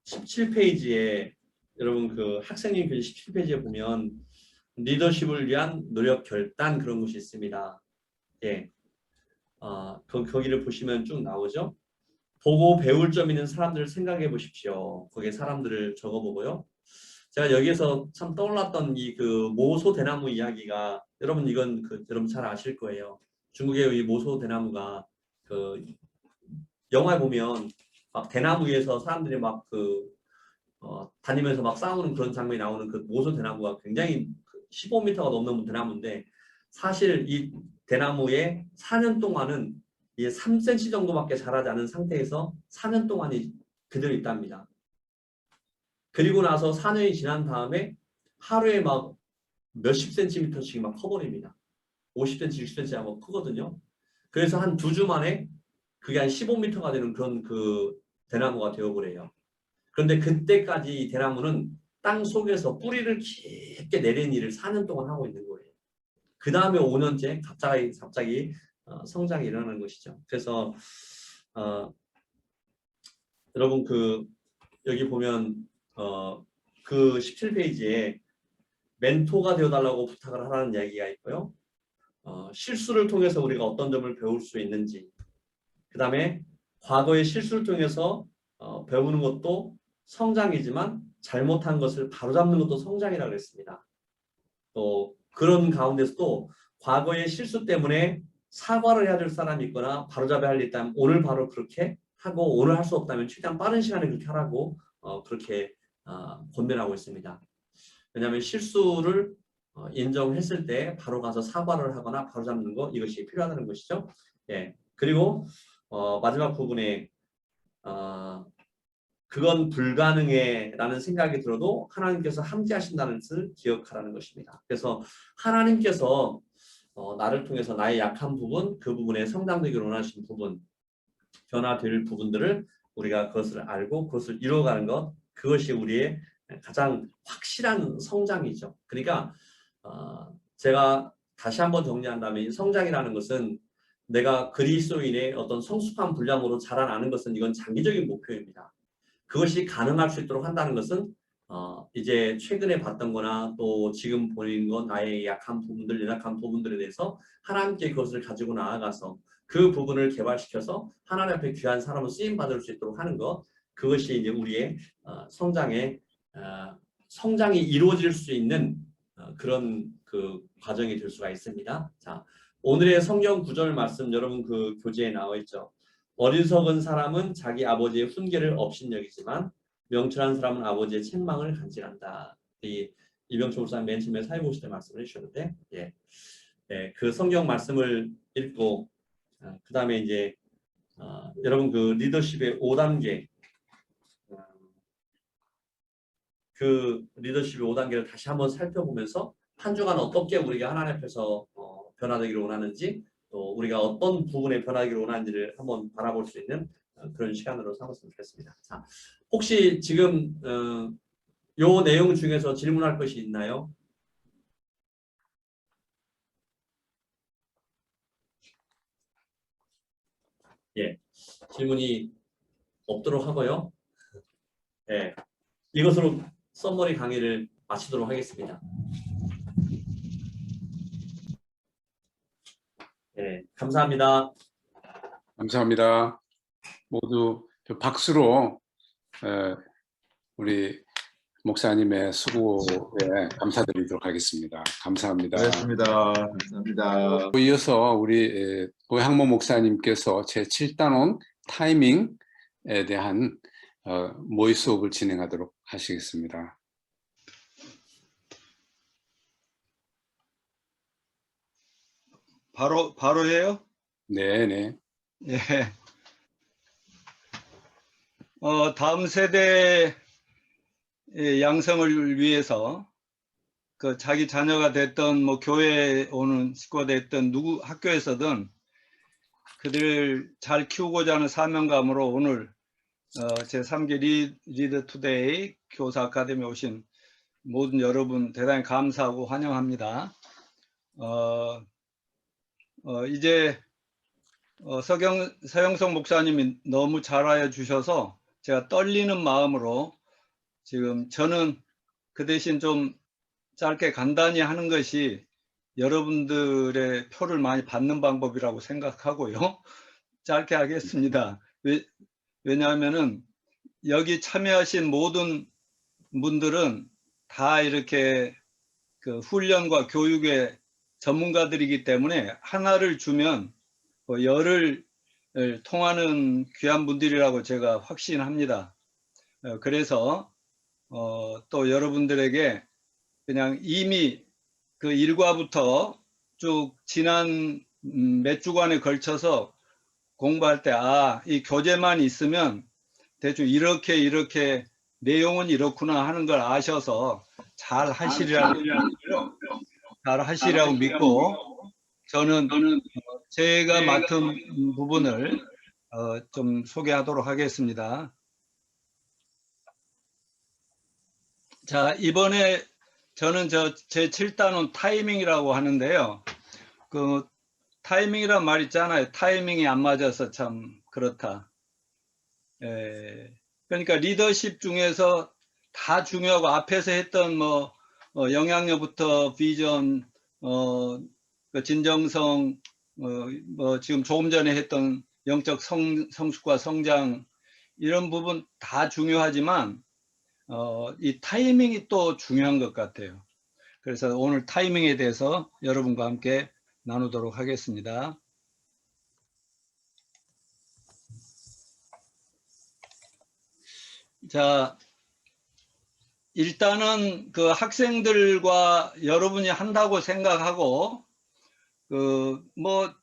17페이지에 여러분 그 학생님 교재 17페이지에 보면 리더십을 위한 노력 결단 그런 것이 있습니다. 예. 거기를 보시면 쭉 나오죠. 보고 배울 점 있는 사람들을 생각해 보십시오. 거기에 사람들을 적어보고요. 제가 여기에서 참 떠올랐던 이 그 모소 대나무 이야기가 여러분 이건 여러분 잘 아실 거예요. 중국의 이 모소 대나무가 그 영화에 보면 막 대나무 위에서 사람들이 막 다니면서 막 싸우는 그런 장면이 나오는 그 모소 대나무가 굉장히 15m가 넘는 대나무인데 사실 이 대나무에 4년 동안은 이게 3cm 정도밖에 자라지 않은 상태에서 4년 동안이 그대로 있답니다. 그리고 나서 4년이 지난 다음에 하루에 막 몇십 센티미터씩 막 커버립니다. 50cm, 60cm 하고 크거든요. 그래서 한 2주 만에 그게 한 15m가 되는 그런 그 대나무가 되어버려요. 그런데 그때까지 이 대나무는 땅 속에서 뿌리를 깊게 내리는 일을 4년 동안 하고 있는 거예요. 그 다음에 5년째 갑자기 성장이 일어나는 것이죠. 그래서 여러분 여기 보면 그 17페이지에 멘토가 되어달라고 부탁을 하라는 이야기가 있고요. 실수를 통해서 우리가 어떤 점을 배울 수 있는지, 그 다음에 과거의 실수를 통해서 배우는 것도 성장이지만 잘못한 것을 바로잡는 것도 성장이라고 했습니다. 또 그런 가운데서도 과거의 실수 때문에 사과를 해야 될 사람이 있거나 바로잡아야 할 일 있다면 오늘 바로 그렇게 하고 오늘 할 수 없다면 최대한 빠른 시간에 그렇게 하라고 그렇게 권면하고 있습니다. 왜냐하면 실수를 인정했을 때 바로 가서 사과를 하거나 바로잡는 것 이것이 필요하다는 것이죠. 예. 그리고 마지막 부분에 그건 불가능해 라는 생각이 들어도 하나님께서 함께하신다는 것을 기억하라는 것입니다. 그래서 하나님께서 나를 통해서 나의 약한 부분, 그 부분에 성장되기를 원하시는 부분, 변화될 부분들을 우리가 그것을 알고 그것을 이루어가는 것, 그것이 우리의 가장 확실한 성장이죠. 그러니까 제가 다시 한번 정리한다면 성장이라는 것은 내가 그리스도인의 어떤 성숙한 분량으로 자라나는 것은 이건 장기적인 목표입니다. 그것이 가능할 수 있도록 한다는 것은 이제 최근에 봤던 거나 또 지금 보이는 건 나의 약한 부분들, 연약한 부분들에 대해서 하나님께 그것을 가지고 나아가서 그 부분을 개발시켜서 하나님 앞에 귀한 사람으로 쓰임받을 수 있도록 하는 것, 그것이 이제 우리의 성장이 이루어질 수 있는 그런 그 과정이 될 수가 있습니다. 자, 오늘의 성경 구절 말씀 여러분 그 교재에 나와 있죠. 어리석은 사람은 자기 아버지의 훈계를 업신여기지만 명철한 사람은 아버지의 책망을 간직한다. 이병철 목사님 맨 처음에 사회 보실 때 말씀을 해주셨는데, 그 성경 말씀을 읽고 그 다음에 이제 여러분 그 리더십의 5단계 그 리더십의 5단계를 다시 한번 살펴보면서 한 주간 어떻게 우리가 하나님 앞에서 변화되기를 원하는지 또 우리가 어떤 부분에 변화되기를 원하는지를 한번 바라볼 수 있는 그런 시간으로 삼았으면 좋겠습니다. 자, 혹시 지금 요 내용 중에서 질문할 것이 있나요? 예, 질문이 없도록 하고요. 예, 이것으로 썸머리 강의를 마치도록 하겠습니다. 네, 감사합니다. 감사합니다. 모두 박수로 우리 목사님의 수고에 감사드리도록 하겠습니다. 감사합니다. 고맙습니다. 감사합니다. 이어서 우리 고향모 목사님께서 제7단원 타이밍에 대한 모의 수업을 진행하도록 하시겠습니다. 바로 해요? 네네. 예. 다음 세대 양성을 위해서 그 자기 자녀가 됐던 뭐 교회에 오는 식구가 됐던 누구 학교에서든 그들을 잘 키우고자 하는 사명감으로 오늘 제3기 리더 투데이 교사 아카데미에 오신 모든 여러분 대단히 감사하고 환영합니다. 이제 서영석 목사님이 너무 잘하여 주셔서 제가 떨리는 마음으로 지금 저는 그 대신 좀 짧게 간단히 하는 것이 여러분들의 표를 많이 받는 방법이라고 생각하고요. 짧게 하겠습니다. 왜냐하면은 여기 참여하신 모든 분들은 다 이렇게 그 훈련과 교육의 전문가들이기 때문에 하나를 주면 열을 통하는 귀한 분들이라고 제가 확신합니다. 그래서 또 여러분들에게 그냥 이미 그 1과부터 쭉 지난 몇 주간에 걸쳐서 공부할 때 이 교재만 있으면 대충 이렇게 내용은 이렇구나 하는 걸 아셔서 잘 하시리라고 믿고 저는 제가 맡은 부분을 좀 소개하도록 하겠습니다. 자, 이번에 저는 제 7단원 타이밍이라고 하는데요. 그 타이밍이란 말 있잖아요. 타이밍이 안 맞아서 참 그렇다. 그러니까 리더십 중에서 다 중요하고 앞에서 했던 뭐 영향력부터 비전, 진정성, 뭐 지금 조금 전에 했던 영적 성숙과 성장 이런 부분 다 중요하지만 이 타이밍이 또 중요한 것 같아요. 그래서 오늘 타이밍에 대해서 여러분과 함께 나누도록 하겠습니다. 자, 일단은 그 학생들과 여러분이 한다고 생각하고 뭐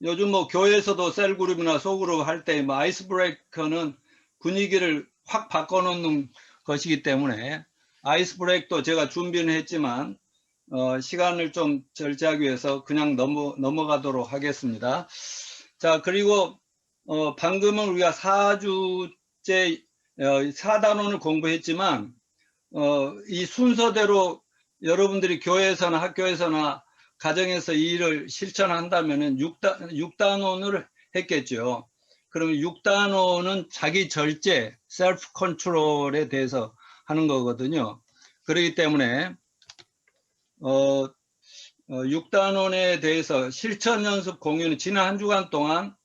요즘 뭐 교회에서도 셀그룹이나 소그룹 할 때 뭐 아이스 브레이커는 분위기를 확 바꿔놓는 것이기 때문에 아이스 브레이크도 제가 준비는 했지만 시간을 좀 절제하기 위해서 그냥 넘어가도록 하겠습니다. 자, 그리고 방금은 우리가 4주째 4단원을 공부했지만 이 순서대로 여러분들이 교회에서나 학교에서나 가정에서 이 일을 실천한다면 6단원을 했겠죠. 그러면 6단원은 자기 절제, 셀프 컨트롤에 대해서 하는 거거든요. 그렇기 때문에 6단원에 대해서 실천 연습 공유는 지난 한 주간 동안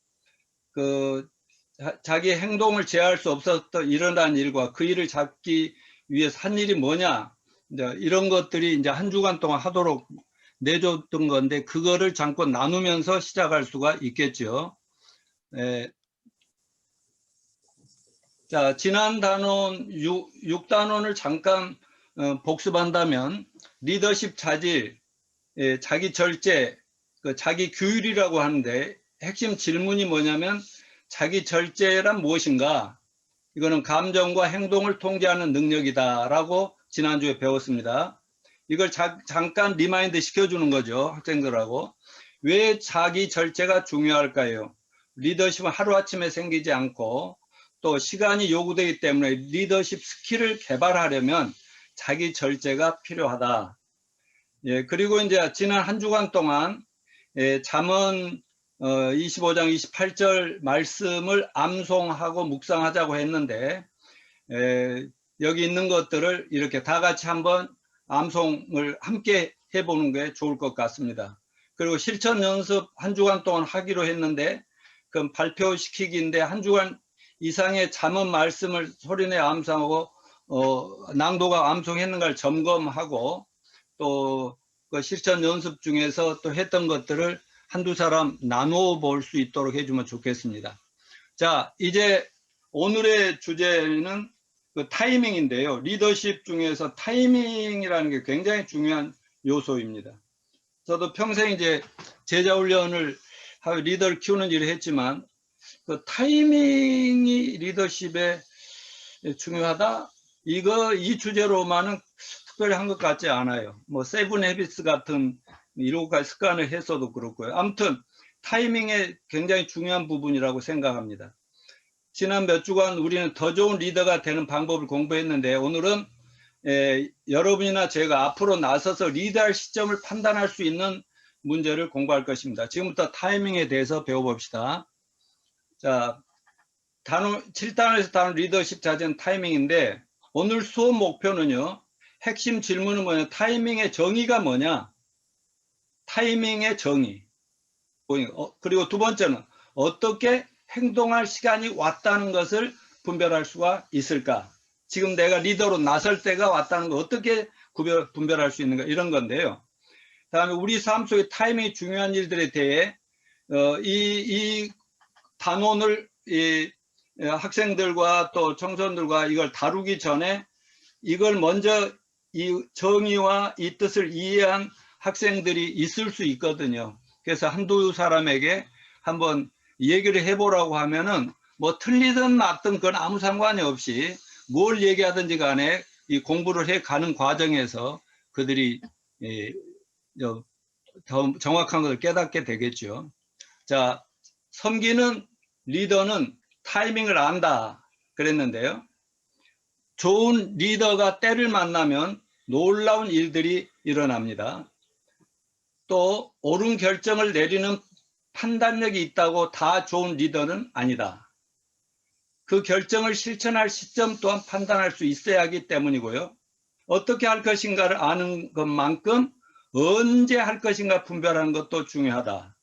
자기 행동을 제어할 수 없었던 일어난 일과 그 일을 잡기 위해서 한 일이 뭐냐, 이제 이런 것들이 이제 한 주간 동안 하도록 내줬던 건데 그거를 잠깐 나누면서 시작할 수가 있겠죠. 자, 지난 단원 6단원을 잠깐 복습한다면 리더십 자질, 자기 절제, 자기 규율이라고 하는데 핵심 질문이 뭐냐면 자기 절제란 무엇인가? 이거는 감정과 행동을 통제하는 능력이다라고 지난주에 배웠습니다. 이걸 잠깐 리마인드 시켜주는 거죠. 학생들하고. 왜 자기 절제가 중요할까요? 리더십은 하루아침에 생기지 않고 또 시간이 요구되기 때문에 리더십 스킬을 개발하려면 자기 절제가 필요하다. 예, 그리고 이제 지난 한 주간 동안 잠언 25장 28절 말씀을 암송하고 묵상하자고 했는데 여기 있는 것들을 이렇게 다 같이 한번 암송을 함께 해보는 게 좋을 것 같습니다. 그리고 실천 연습 한 주간 동안 하기로 했는데 그럼 발표시키기인데 한 주간 이상의 잠언 말씀을 소리내 암송하고 낭도가 암송했는가를 점검하고 또 그 실천 연습 중에서 또 했던 것들을 한두 사람 나누어 볼 수 있도록 해주면 좋겠습니다. 자, 이제 오늘의 주제는 그 타이밍인데요. 리더십 중에서 타이밍이라는 게 굉장히 중요한 요소입니다. 저도 평생 이제 제자 훈련을 하고 리더를 키우는 일을 했지만 그 타이밍이 리더십에 중요하다? 이 주제로만은 특별히 한 것 같지 않아요. 뭐 세븐 헤비츠 같은 7가지 습관을 했어도 그렇고요. 아무튼 타이밍이 굉장히 중요한 부분이라고 생각합니다. 지난 몇 주간 우리는 더 좋은 리더가 되는 방법을 공부했는데 오늘은 여러분이나 제가 앞으로 나서서 리더할 시점을 판단할 수 있는 문제를 공부할 것입니다. 지금부터 타이밍에 대해서 배워봅시다. 자, 7단원에서 다룬 리더십 자세는 타이밍인데 오늘 수업 목표는요. 핵심 질문은 뭐냐? 타이밍의 정의가 뭐냐? 타이밍의 정의. 그리고 두 번째는 어떻게 행동할 시간이 왔다는 것을 분별할 수가 있을까? 지금 내가 리더로 나설 때가 왔다는 걸 어떻게 분별할 수 있는가? 이런 건데요. 다음에 우리 삶 속에 타이밍이 중요한 일들에 대해 이 단원을 학생들과 또 청소년들과 이걸 다루기 전에 이걸 먼저 이 정의와 이 뜻을 이해한 학생들이 있을 수 있거든요. 그래서 한두 사람에게 한번 얘기를 해보라고 하면은 뭐 틀리든 맞든 그건 아무 상관이 없이 뭘 얘기하든지 간에 이 공부를 해 가는 과정에서 그들이 더 정확한 것을 깨닫게 되겠죠. 자, 섬기는 리더는 타이밍을 안다 그랬는데요. 좋은 리더가 때를 만나면 놀라운 일들이 일어납니다. 또 옳은 결정을 내리는 판단력이 있다고 다 좋은 리더는 아니다. 그 결정을 실천할 시점 또한 판단할 수 있어야 하기 때문이고요. 어떻게 할 것인가를 아는 것만큼 언제 할 것인가 분별하는 것도 중요하다.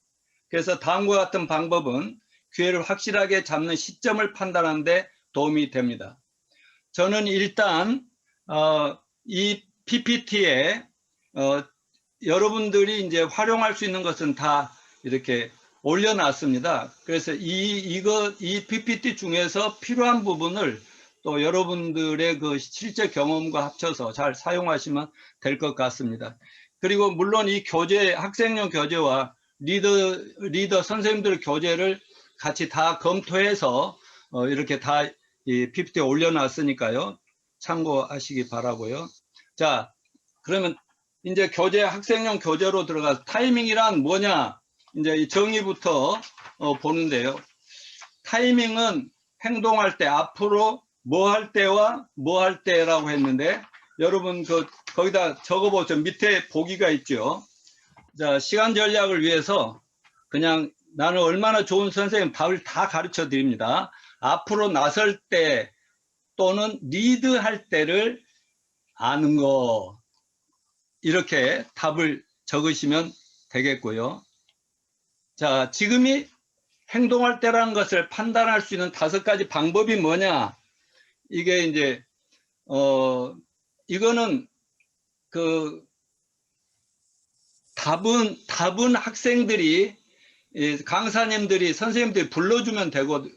그래서 다음과 같은 방법은 기회를 확실하게 잡는 시점을 판단하는 데 도움이 됩니다. 저는 일단 이 PPT에 여러분들이 이제 활용할 수 있는 것은 다 이렇게 올려놨습니다. 그래서 이 PPT 중에서 필요한 부분을 또 여러분들의 그 실제 경험과 합쳐서 잘 사용하시면 될 것 같습니다. 그리고 물론 이 교재, 학생용 교재와 리더 선생님들 교재를 같이 다 검토해서 이렇게 다 이 PPT에 올려놨으니까요. 참고하시기 바라고요. 자, 그러면 이제 학생용 교재로 들어가서 타이밍이란 뭐냐? 이제 이 정의부터 보는데요. 타이밍은 행동할 때, 앞으로 뭐 할 때와 뭐 할 때라고 했는데, 여러분 거기다 적어보죠. 밑에 보기가 있죠. 자, 시간 전략을 위해서 그냥 나는 얼마나 좋은 선생님 답을 다 가르쳐 드립니다. 앞으로 나설 때 또는 리드할 때를 아는 거. 이렇게 답을 적으시면 되겠고요. 자, 지금이 행동할 때라는 것을 판단할 수 있는 5가지 방법이 뭐냐? 이게 이제 이거는 답은 학생들이 강사님들이 선생님들이 불러주면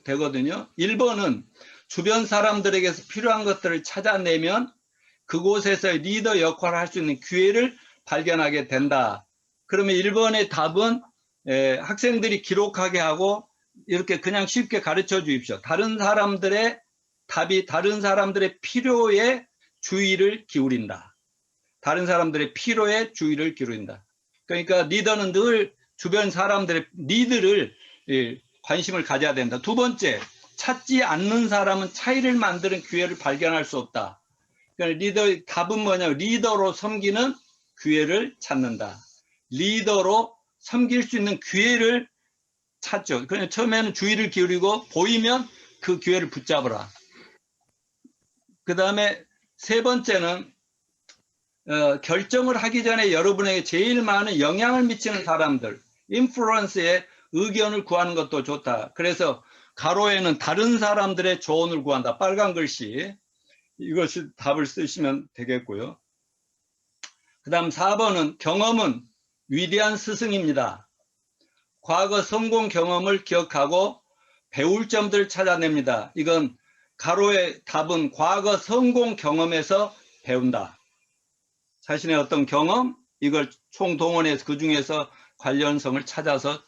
되거든요. 1번은 주변 사람들에게서 필요한 것들을 찾아내면 그곳에서 리더 역할을 할 수 있는 기회를 발견하게 된다. 그러면 1번의 답은 학생들이 기록하게 하고 이렇게 그냥 쉽게 가르쳐 주십시오. 다른 사람들의 답이 다른 사람들의 필요에 주의를 기울인다. 다른 사람들의 필요에 주의를 기울인다. 그러니까 리더는 늘 주변 사람들의 니드를 관심을 가져야 된다. 두 번째, 찾지 않는 사람은 차이를 만드는 기회를 발견할 수 없다. 그러니까 리더의 답은 뭐냐면 리더로 섬기는 기회를 찾는다. 리더로 섬길 수 있는 기회를 찾죠. 그냥 처음에는 주의를 기울이고 보이면 그 기회를 붙잡으라. 그 다음에 세 번째는 결정을 하기 전에 여러분에게 제일 많은 영향을 미치는 사람들, 인플루언스의 의견을 구하는 것도 좋다. 그래서 가로에는 다른 사람들의 조언을 구한다. 빨간 글씨. 이것이 답을 쓰시면 되겠고요. 그 다음 4번은 경험은 위대한 스승입니다. 과거 성공 경험을 기억하고 배울 점들을 찾아냅니다. 이건 가로의 답은 과거 성공 경험에서 배운다. 자신의 어떤 경험, 이걸 총동원해서 그 중에서 관련성을 찾아서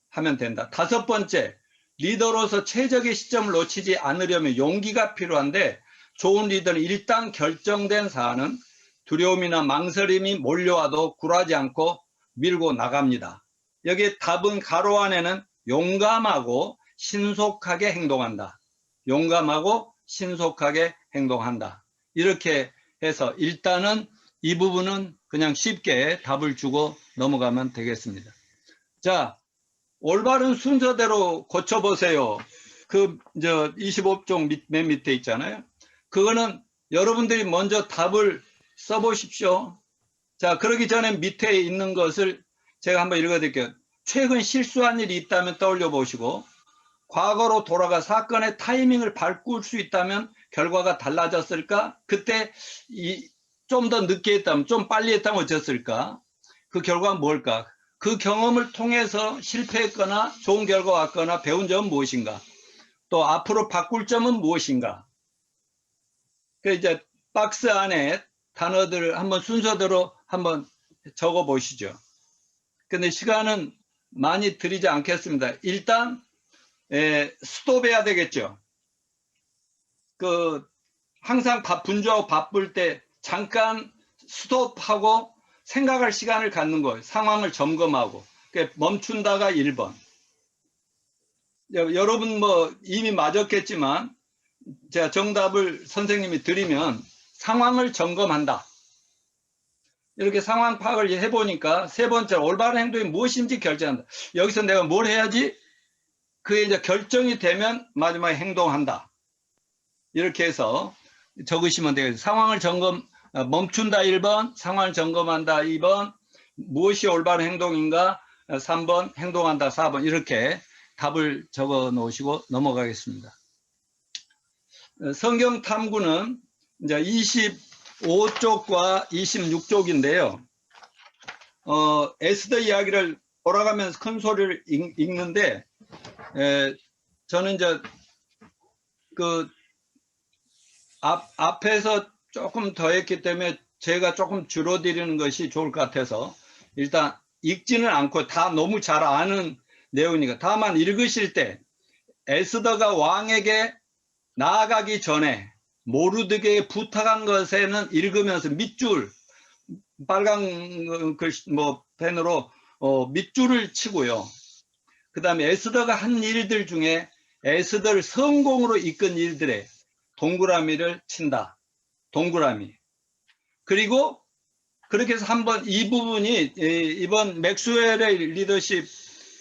하면 된다. 다섯 번째, 리더로서 최적의 시점을 놓치지 않으려면 용기가 필요한데 좋은 리더는 일단 결정된 사안은 두려움이나 망설임이 몰려와도 굴하지 않고 밀고 나갑니다. 여기에 답은 가로 안에는 용감하고 신속하게 행동한다. 용감하고 신속하게 행동한다. 이렇게 해서 일단은 이 부분은 그냥 쉽게 답을 주고 넘어가면 되겠습니다. 자, 올바른 순서대로 고쳐보세요. 그 25쪽 맨 밑에 있잖아요. 그거는 여러분들이 먼저 답을 써보십시오. 자, 그러기 전에 밑에 있는 것을 제가 한번 읽어드릴게요. 최근 실수한 일이 있다면 떠올려 보시고 과거로 돌아가 사건의 타이밍을 바꿀 수 있다면 결과가 달라졌을까? 그때 좀 더 늦게 했다면, 좀 빨리 했다면 어땠을까? 그 결과는 뭘까? 그 경험을 통해서 실패했거나 좋은 결과가 왔거나 배운 점은 무엇인가? 또 앞으로 바꿀 점은 무엇인가? 그 이제 박스 안에 단어들을 한번 순서대로 한번 적어 보시죠. 근데 시간은 많이 드리지 않겠습니다. 일단 스톱해야 되겠죠. 항상 분주하고 바쁠 때 잠깐 스톱하고 생각할 시간을 갖는 거예요. 상황을 점검하고. 멈춘다가 1번. 여러분 이미 맞았겠지만 제가 정답을 선생님이 드리면 상황을 점검한다. 이렇게 상황 파악을 해보니까 세 번째 올바른 행동이 무엇인지 결정한다. 여기서 내가 뭘 해야지? 그게 이제 결정이 되면 마지막에 행동한다. 이렇게 해서 적으시면 되겠습니다. 상황을 멈춘다 1번, 상황을 점검한다 2번, 무엇이 올바른 행동인가 3번, 행동한다 4번 이렇게 답을 적어 놓으시고 넘어가겠습니다. 성경 탐구는 이제 25쪽과 26쪽인데요. 에스더 이야기를 돌아가면서 큰 소리를 읽는데 저는 이제 앞에서 조금 더 했기 때문에 제가 조금 줄어드리는 것이 좋을 것 같아서 일단 읽지는 않고 다 너무 잘 아는 내용이니까 다만 읽으실 때 에스더가 왕에게 나아가기 전에 모르드게에 부탁한 것에는 읽으면서 밑줄 빨간 글씨 펜으로 밑줄을 치고요. 그 다음에 에스더가 한 일들 중에 에스더를 성공으로 이끈 일들에 동그라미를 친다. 동그라미. 그리고 그렇게 해서 한번 이 부분이 이번 맥스웰의 리더십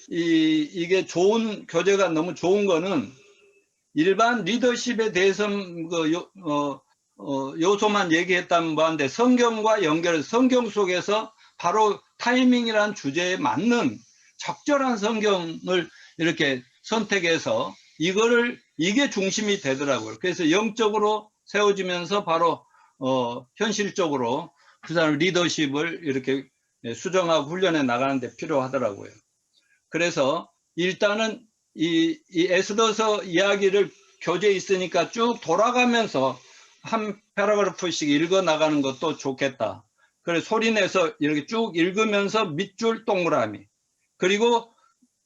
이게 좋은 교재가 너무 좋은 거는 일반 리더십에 대해서 요소만 얘기했다면 뭐한데 성경과 연결해서 성경 속에서 바로 타이밍이라는 주제에 맞는 적절한 성경을 이렇게 선택해서 이게 중심이 되더라고요. 그래서 영적으로 세워지면서 바로 현실적으로 그 사람 리더십을 이렇게 수정하고 훈련해 나가는 데 필요하더라고요. 그래서 일단은 이 에스더서 이야기를 교재에 있으니까 쭉 돌아가면서 한 패러그래프씩 읽어 나가는 것도 좋겠다. 그래서 소리내서 이렇게 쭉 읽으면서 밑줄 동그라미. 그리고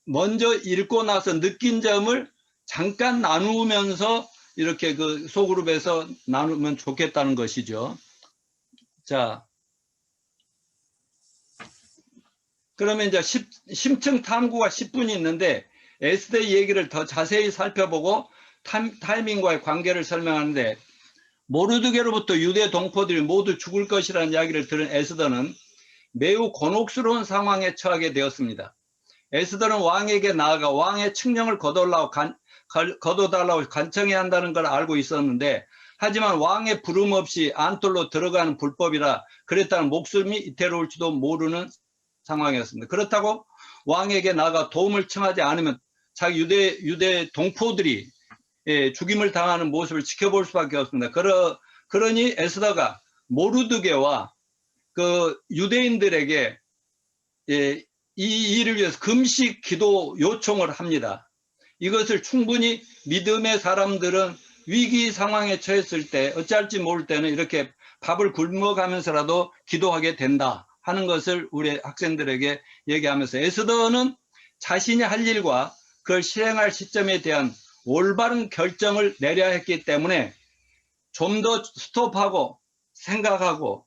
먼저 읽고 나서 느낀 점을 잠깐 나누면서 이렇게 그 소그룹에서 나누면 좋겠다는 것이죠. 자, 그러면 이제 심층 탐구가 10분이 있는데 에스더의 얘기를 더 자세히 살펴보고 타이밍과의 관계를 설명하는데, 모르드게로부터 유대 동포들이 모두 죽을 것이라는 이야기를 들은 에스더는 매우 곤혹스러운 상황에 처하게 되었습니다. 에스더는 왕에게 나아가 왕의 칙령을 거둬달라고 간청해야 한다는 걸 알고 있었는데, 하지만 왕의 부름 없이 안뜰로 들어가는 불법이라 그랬다는 목숨이 이태로울지도 모르는 상황이었습니다. 그렇다고 왕에게 나아가 도움을 청하지 않으면 자기 유대 동포들이 죽임을 당하는 모습을 지켜볼 수밖에 없습니다. 그러니 에스더가 모르드게와 그 유대인들에게 이 일을 위해서 금식 기도 요청을 합니다. 이것을 충분히 믿음의 사람들은 위기 상황에 처했을 때, 어찌할지 모를 때는 이렇게 밥을 굶어가면서라도 기도하게 된다 하는 것을 우리 학생들에게 얘기하면서, 에스더는 자신이 할 일과 그걸 실행할 시점에 대한 올바른 결정을 내려야 했기 때문에 좀 더 스톱하고 생각하고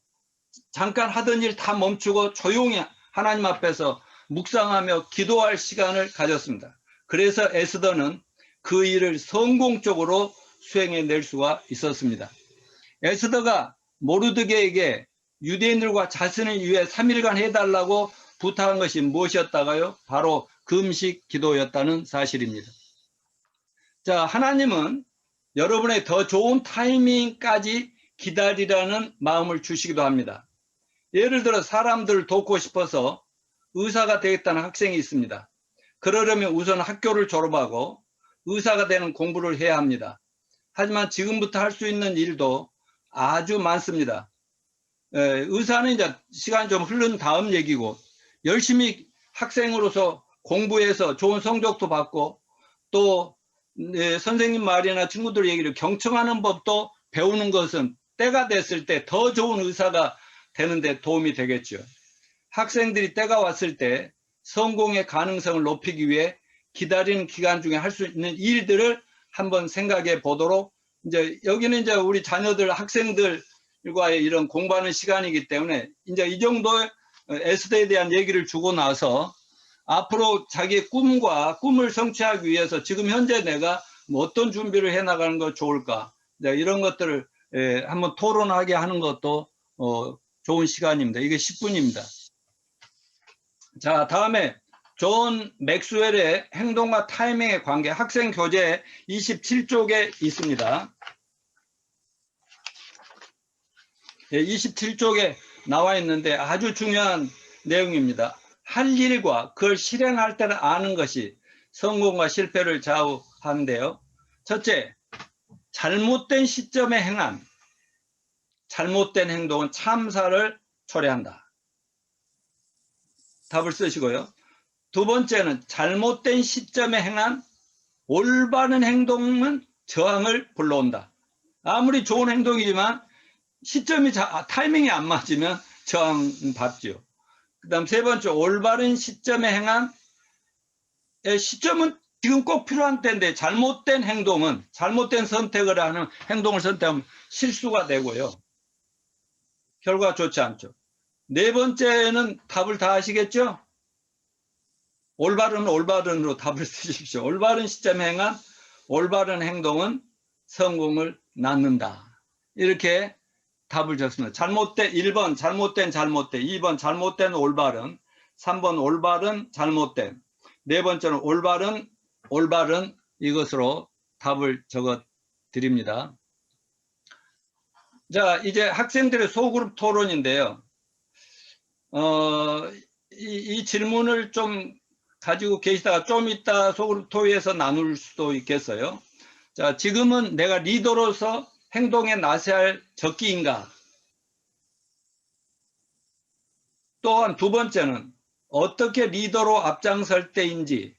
잠깐 하던 일 다 멈추고 조용히 하나님 앞에서 묵상하며 기도할 시간을 가졌습니다. 그래서 에스더는 그 일을 성공적으로 수행해낼 수가 있었습니다. 에스더가 모르드게에게 유대인들과 자신을 위해 3일간 해달라고 부탁한 것이 무엇이었다가요? 바로 금식 기도였다는 사실입니다. 자, 하나님은 여러분의 더 좋은 타이밍까지 기다리라는 마음을 주시기도 합니다. 예를 들어 사람들을 돕고 싶어서 의사가 되겠다는 학생이 있습니다. 그러려면 우선 학교를 졸업하고 의사가 되는 공부를 해야 합니다. 하지만 지금부터 할 수 있는 일도 아주 많습니다. 의사는 이제 시간이 좀 흐른 다음 얘기고, 열심히 학생으로서 공부해서 좋은 성적도 받고 또 선생님 말이나 친구들 얘기를 경청하는 법도 배우는 것은 때가 됐을 때 더 좋은 의사가 되는데 도움이 되겠죠. 학생들이 때가 왔을 때 성공의 가능성을 높이기 위해 기다리는 기간 중에 할 수 있는 일들을 한번 생각해 보도록, 이제 여기는 이제 우리 자녀들, 학생들과의 이런 공부하는 시간이기 때문에 이제 이 정도의 에스더에 대한 얘기를 주고 나서 앞으로 자기의 꿈을 성취하기 위해서 지금 현재 내가 뭐 어떤 준비를 해 나가는 거 좋을까, 이런 것들을 한번 토론하게 하는 것도 좋은 시간입니다. 이게 10분입니다. 자, 다음에 존 맥스웰의 행동과 타이밍의 관계, 학생 교재 27쪽에 있습니다. 27쪽에 나와 있는데 아주 중요한 내용입니다. 할 일과 그걸 실행할 때를 아는 것이 성공과 실패를 좌우하는데요. 첫째, 잘못된 시점에 행한 잘못된 행동은 참사를 초래한다. 답을 쓰시고요. 두 번째는 잘못된 시점에 행한 올바른 행동은 저항을 불러온다. 아무리 좋은 행동이지만 타이밍이 안 맞으면 저항받죠. 그 다음 세 번째, 올바른 시점에 행한, 시점은 지금 꼭 필요한 때인데 잘못된 행동은, 잘못된 선택을 하는 행동을 선택하면 실수가 되고요. 결과가 좋지 않죠. 네 번째는 답을 다 아시겠죠? 올바른으로 답을 쓰십시오. 올바른 시점에 행한 올바른 행동은 성공을 낳는다. 이렇게 답을 적습니다. 1번 잘못된 2번 잘못된 올바른, 3번 올바른 잘못된, 네 번째는 올바른 이것으로 답을 적어 드립니다. 자, 이제 학생들의 소그룹 토론인데요. 이 질문을 좀 가지고 계시다가 좀 이따 소그룹 토의에서 나눌 수도 있겠어요. 자, 지금은 내가 리더로서 행동에 나서야 할 적기인가? 또한 두 번째는 어떻게 리더로 앞장설 때인지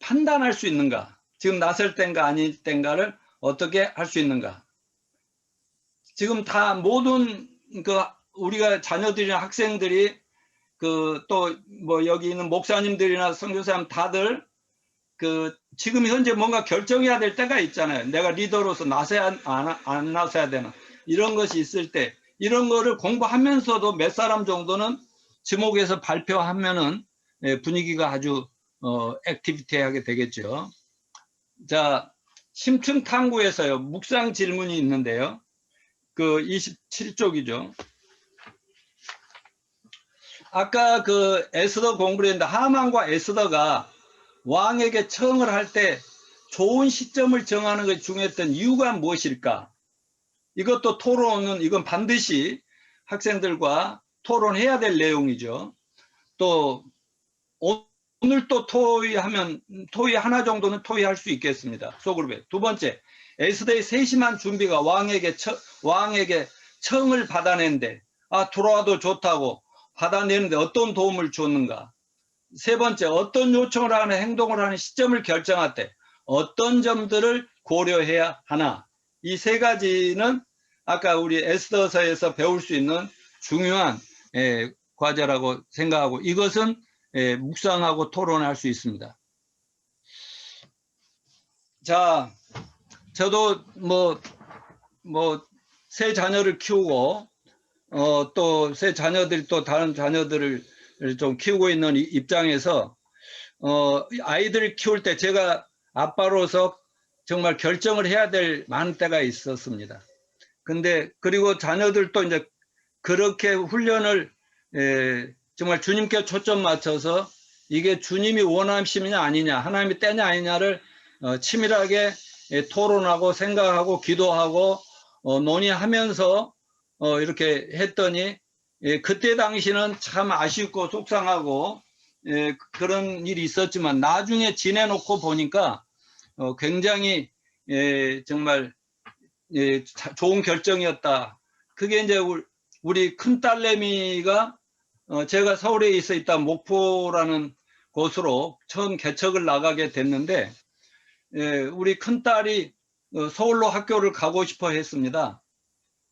판단할 수 있는가? 지금 나설 때인가 아닐 때인가를 어떻게 할 수 있는가? 지금 다 모든 우리가 자녀들이나 학생들이 그 또 뭐 여기 있는 목사님들이나 선교사님 다들 그 지금 현재 뭔가 결정해야 될 때가 있잖아요. 내가 리더로서 나서야 안 나서야 되나 이런 것이 있을 때 이런 거를 공부하면서도 몇 사람 정도는 지목해서 발표하면은 분위기가 아주 액티비티하게 되겠죠. 자, 심층 탐구에서요. 묵상 질문이 있는데요. 그 27쪽이죠. 아까 그 에스더 공부를 했는데 하만과 에스더가 왕에게 청을 할 때 좋은 시점을 정하는 것이 중요했던 이유가 무엇일까? 이것도 토론은 이건 반드시 학생들과 토론해야 될 내용이죠. 또 오늘 또 토의하면 토의 하나 정도는 토의할 수 있겠습니다. 소그룹에. 두 번째, 에스더의 세심한 준비가 왕에게 청을 받아낸데 들어와도 좋다고 받아내는데 어떤 도움을 줬는가? 세 번째, 어떤 요청을 하는 행동을 하는 시점을 결정할 때 어떤 점들을 고려해야 하나? 이 세 가지는 아까 우리 에스더서에서 배울 수 있는 중요한 과제라고 생각하고 이것은 묵상하고 토론할 수 있습니다. 자, 저도 세 자녀를 키우고 또 세 자녀들이 또 다른 자녀들을 좀 키우고 있는 입장에서 아이들을 키울 때 제가 아빠로서 정말 결정을 해야 될 많은 때가 있었습니다. 근데 그리고 자녀들도 이제 그렇게 훈련을 정말 주님께 초점 맞춰서 이게 주님이 원하심이냐 아니냐 하나님이 때냐 아니냐를 치밀하게 토론하고 생각하고 기도하고 논의하면서 이렇게 했더니 그때 당시는 참 아쉽고 속상하고 그런 일이 있었지만 나중에 지내놓고 보니까 굉장히 정말 좋은 결정이었다. 그게 이제 우리 큰딸내미가 제가 서울에 있다 목포라는 곳으로 처음 개척을 나가게 됐는데 우리 큰딸이 서울로 학교를 가고 싶어 했습니다.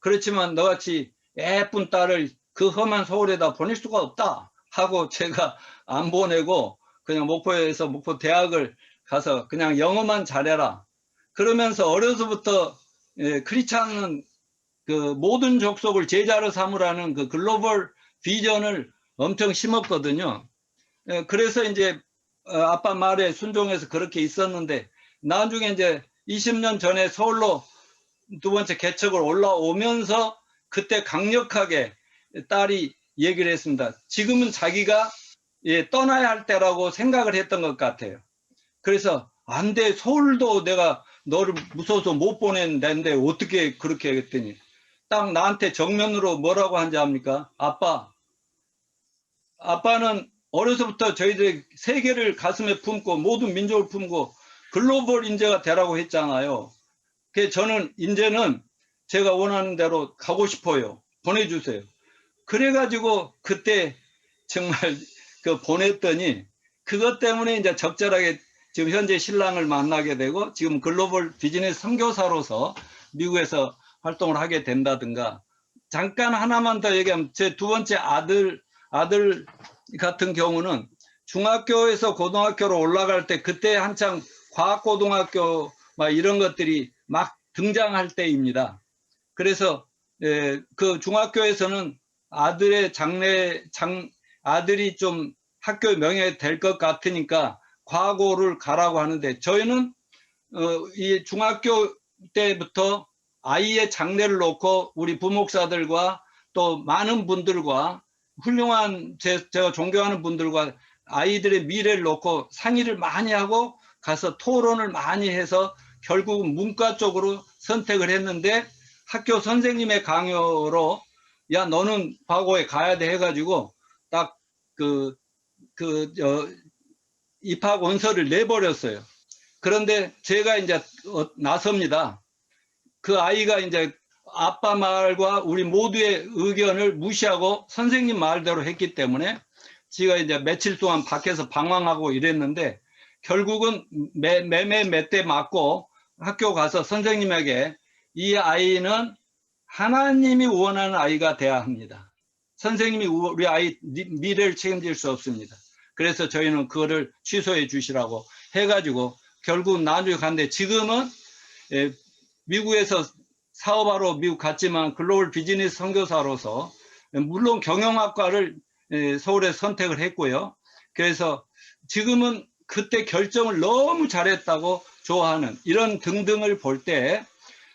그렇지만 너같이 예쁜 딸을 그 험한 서울에다 보낼 수가 없다 하고 제가 안 보내고 그냥 목포에서 목포 대학을 가서 그냥 영어만 잘해라. 그러면서 어려서부터 크리스찬은 그 모든 족속을 제자로 삼으라는 그 글로벌 비전을 엄청 심었거든요. 그래서 이제 아빠 말에 순종해서 그렇게 있었는데 나중에 이제 20년 전에 서울로 두 번째 개척을 올라오면서 그때 강력하게 딸이 얘기를 했습니다. 지금은 자기가 떠나야 할 때라고 생각을 했던 것 같아요. 그래서 안 돼, 서울도 내가 너를 무서워서 못 보낸다는데 어떻게 그렇게 했더니 딱 나한테 정면으로 뭐라고 한지 압니까? 아빠는 어려서부터 저희들이 세계를 가슴에 품고 모든 민족을 품고 글로벌 인재가 되라고 했잖아요. 그래서 저는 이제는 제가 원하는 대로 가고 싶어요. 보내주세요. 그래가지고 그때 정말 그 보냈더니 그것 때문에 이제 적절하게 지금 현재 신랑을 만나게 되고 지금 글로벌 비즈니스 선교사로서 미국에서 활동을 하게 된다든가. 잠깐 하나만 더 얘기하면 제 두 번째 아들 같은 경우는 중학교에서 고등학교로 올라갈 때 그때 한창 과학고등학교 막 이런 것들이 막 등장할 때입니다. 그래서 그 중학교에서는 아들이 좀 학교 명예 될 것 같으니까 과고를 가라고 하는데 저희는 이 중학교 때부터 아이의 장래를 놓고 우리 부목사들과 또 많은 분들과 훌륭한 제가 존경하는 분들과 아이들의 미래를 놓고 상의를 많이 하고 가서 토론을 많이 해서 결국은 문과 쪽으로 선택을 했는데 학교 선생님의 강요로 야 너는 과거에 가야 돼 해가지고 딱 입학 원서를 내버렸어요. 그런데 제가 이제 나섭니다. 그 아이가 이제 아빠 말과 우리 모두의 의견을 무시하고 선생님 말대로 했기 때문에 제가 이제 며칠 동안 밖에서 방황하고 이랬는데 결국은 몇 대 맞고 학교 가서 선생님에게 이 아이는 하나님이 원하는 아이가 돼야 합니다. 선생님이 우리 아이 미래를 책임질 수 없습니다. 그래서 저희는 그거를 취소해 주시라고 해가지고 결국 나중에 갔는데 지금은 미국에서 사업하러 미국 갔지만 글로벌 비즈니스 선교사로서 물론 경영학과를 서울에 선택을 했고요. 그래서 지금은 그때 결정을 너무 잘했다고 좋아하는 이런 등등을 볼 때